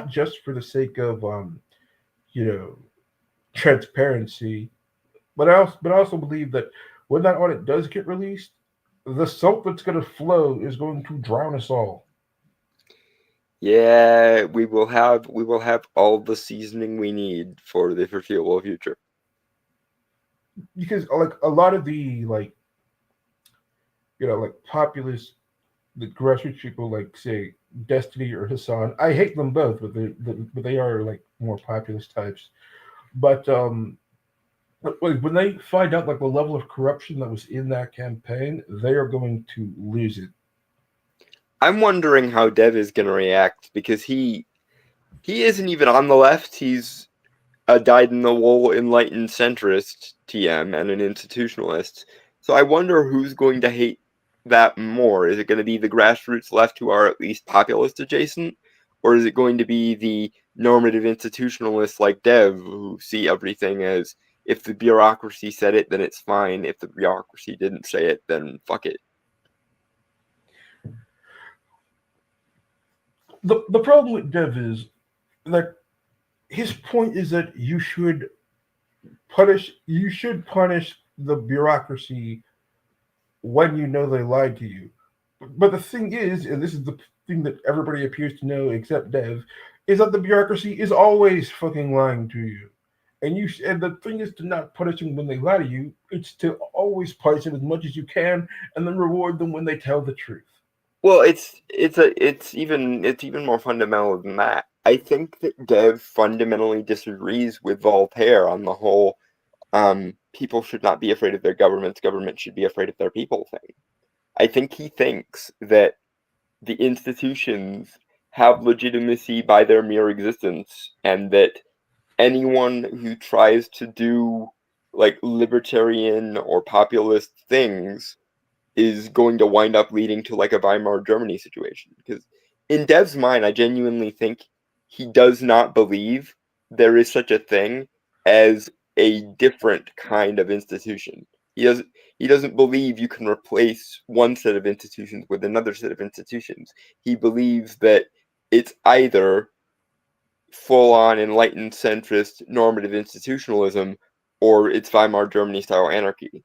just for the sake of transparency, but I also believe that when that audit does get released, the soap that's going to flow is going to drown us all. Yeah, we will have all the seasoning we need for the foreseeable future. Because like a lot of the populist, the grassroots people, like say Destiny or Hassan, I hate them both, but they are like more populist types. But when they find out like the level of corruption that was in that campaign, they are going to lose it. I'm wondering how Dev is going to react because he isn't even on the left. He's a dyed-in-the-wool enlightened centrist TM and an institutionalist. So I wonder who's going to hate that more. Is it going to be the grassroots left who are at least populist adjacent? Or is it going to be the normative institutionalists like Dev who see everything as if the bureaucracy said it, then it's fine. If the bureaucracy didn't say it, then fuck it. The problem with Dev is that his point is that you should punish the bureaucracy when you know they lied to you. But the thing is, and this is the thing that everybody appears to know except Dev, is that the bureaucracy is always fucking lying to you. And the thing is to not punish them when they lie to you. It's to always punish them as much as you can, and then reward them when they tell the truth. Well, it's even more fundamental than that. I think that Dev fundamentally disagrees with Voltaire on the whole people should not be afraid of their governments, governments should be afraid of their people thing. I think he thinks that the institutions have legitimacy by their mere existence, and that anyone who tries to do like libertarian or populist things is going to wind up leading to like a Weimar Germany situation. Because in Dev's mind, I genuinely think he does not believe there is such a thing as a different kind of institution. He doesn't believe you can replace one set of institutions with another set of institutions. He believes that it's either full-on enlightened centrist normative institutionalism or it's Weimar Germany style anarchy.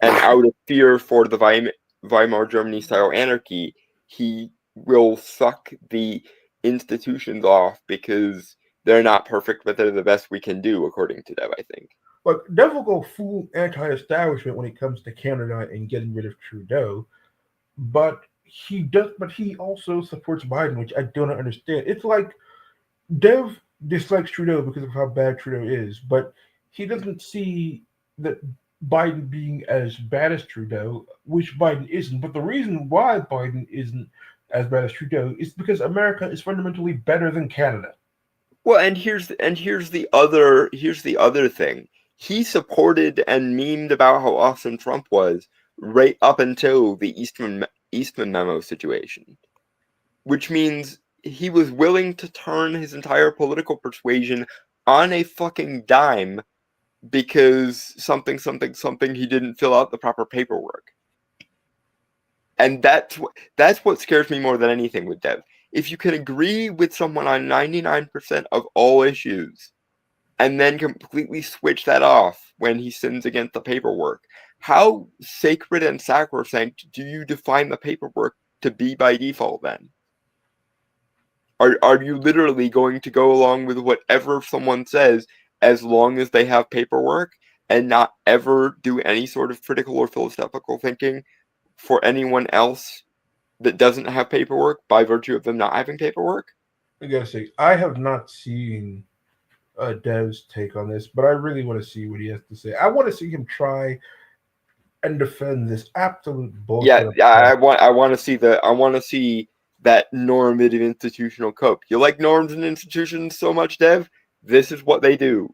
And out of fear for the Weimar Germany style anarchy, he will suck the institutions off because they're not perfect, but they're the best we can do, according to Dev, I think. Look, Dev will go full anti-establishment when it comes to Canada and getting rid of Trudeau, but he does. But he also supports Biden, which I don't understand. It's like Dev dislikes Trudeau because of how bad Trudeau is, but he doesn't see that Biden being as bad as Trudeau, which Biden isn't. But the reason why Biden isn't as bad as Trudeau is because America is fundamentally better than Canada. Well, and here's the other thing. He supported and memed about how awesome Trump was right up until the Eastman memo situation, which means he was willing to turn his entire political persuasion on a fucking dime because something he didn't fill out the proper paperwork. And that's what scares me more than anything with Dev. If you can agree with someone on 99% of all issues and then completely switch that off when he sins against the paperwork, how sacred and sacrosanct do you define the paperwork to be by default then? Are you literally going to go along with whatever someone says as long as they have paperwork and not ever do any sort of critical or philosophical thinking for anyone else that doesn't have paperwork by virtue of them not having paperwork? I gotta say, I have not seen Dev's take on this, but I really want to see what he has to say. I want to see him try and defend this absolute bullshit. Yeah, I want to see that normative institutional cope. You like norms and institutions so much, Dev? This is what they do.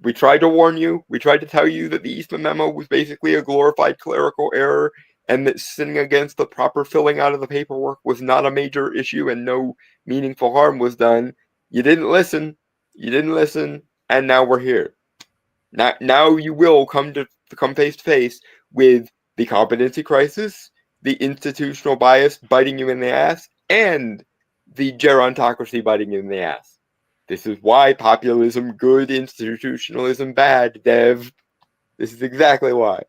We tried to warn you. We tried to tell you that the Eastman memo was basically a glorified clerical error, and that sinning against the proper filling out of the paperwork was not a major issue and no meaningful harm was done. You didn't listen. And now we're here. Now you will come face to face with the competency crisis, the institutional bias biting you in the ass, and the gerontocracy biting you in the ass. This is why populism good, institutionalism bad, Dev. This is exactly why.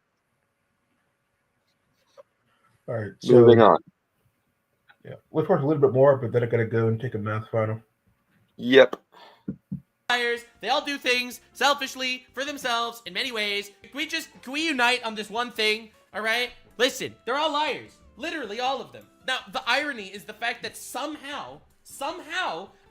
All right, so Moving on. Yeah, we'll talk a little bit more, but then I gotta go and take a math final. Yep. They all do things selfishly for themselves in many ways. Can we unite on this one thing? All right? Listen, they're all liars. Literally all of them. Now, the irony is the fact that somehow,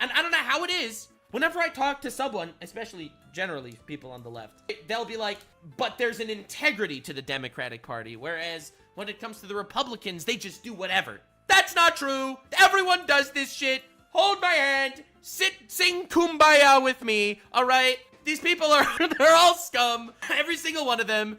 and I don't know how it is, whenever I talk to someone, especially generally people on the left, they'll be like, but there's an integrity to the Democratic Party, whereas when it comes to the Republicans, they just do whatever. That's not true. Everyone does this shit. Hold my hand. Sing Kumbaya with me. All right? These people they're all scum. Every single one of them.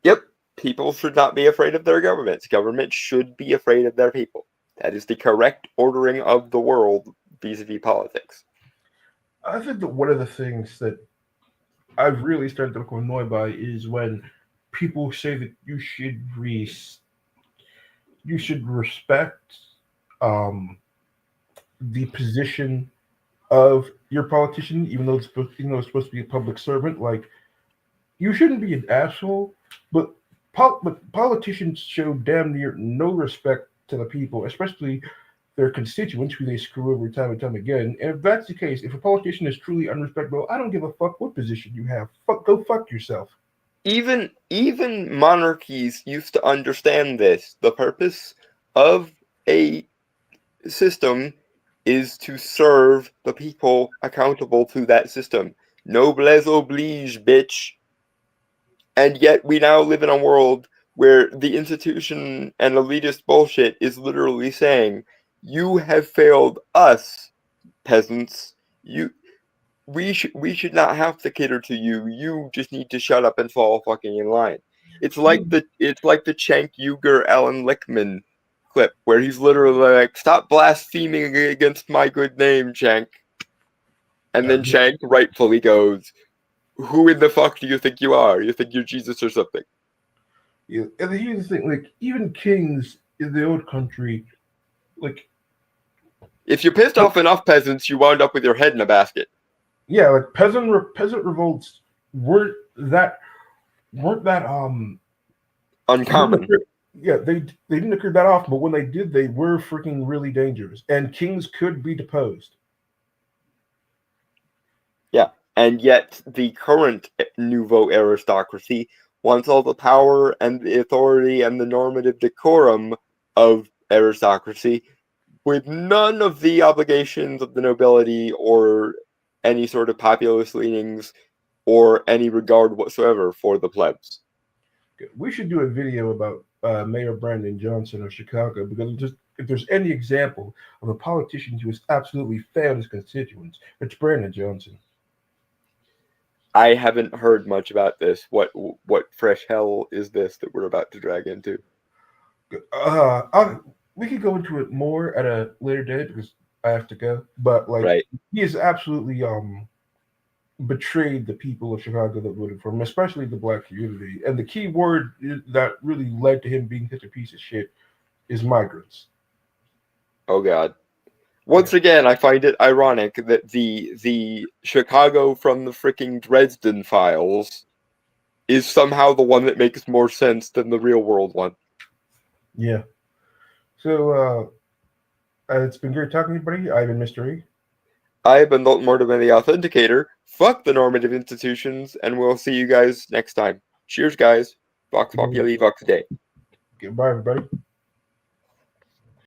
Yep. People should not be afraid of their governments. Governments should be afraid of their people. That is the correct ordering of the world vis-a-vis politics. I think that one of the things that I've really started to become annoyed by is when people say that you should respect the position of your politician, even though it's supposed to be a public servant. Like, you shouldn't be an asshole, but politicians show damn near no respect to the people, especially their constituents who they screw over time and time again. And if that's the case, if a politician is truly unrespectable, I don't give a fuck what position you have. Go fuck yourself. Even monarchies used to understand this. The purpose of a system is to serve the people accountable to that system. Noblesse oblige, bitch. And yet we now live in a world where the institution and elitist bullshit is literally saying, you have failed us, peasants. We should not have to cater to you. You just need to shut up and fall fucking in line. It's like the Cenk Uygur Alan Lichtman clip where he's literally like, "Stop blaspheming against my good name, Cenk." And then Cenk rightfully goes, "Who in the fuck do you think you are? You think you're Jesus or something?" Yeah, and here's the thing: like even kings in the old country, like if you pissed off enough peasants, you wound up with your head in a basket. yeah, like peasant revolts weren't that Uncommon. Yeah, they didn't occur that often, but when they did, they were freaking really dangerous, and kings could be deposed. Yeah, and yet the current nouveau aristocracy wants all the power and the authority and the normative decorum of aristocracy, with none of the obligations of the nobility or any sort of populist leanings or any regard whatsoever for the plebs. We should do a video about Mayor Brandon Johnson of Chicago, because if there's any example of a politician who has absolutely failed his constituents, it's Brandon Johnson. I haven't heard much about this. What fresh hell is this that we're about to drag into? We could go into it more at a later date because I have to go. But like, Right. he has absolutely betrayed the people of Chicago that voted for him, especially the black community. And the key word that really led to him being such a piece of shit is migrants. Oh God. Once again, I find it ironic that the Chicago from the freaking Dresden Files is somehow the one that makes more sense than the real world one. Yeah. So it's been great talking to everybody. I've been Mr. E. I've been Dalton Mortimer, the Authenticator. Fuck the normative institutions, and we'll see you guys next time. Cheers, guys. Vox Populi, Vox Dei. Goodbye, everybody.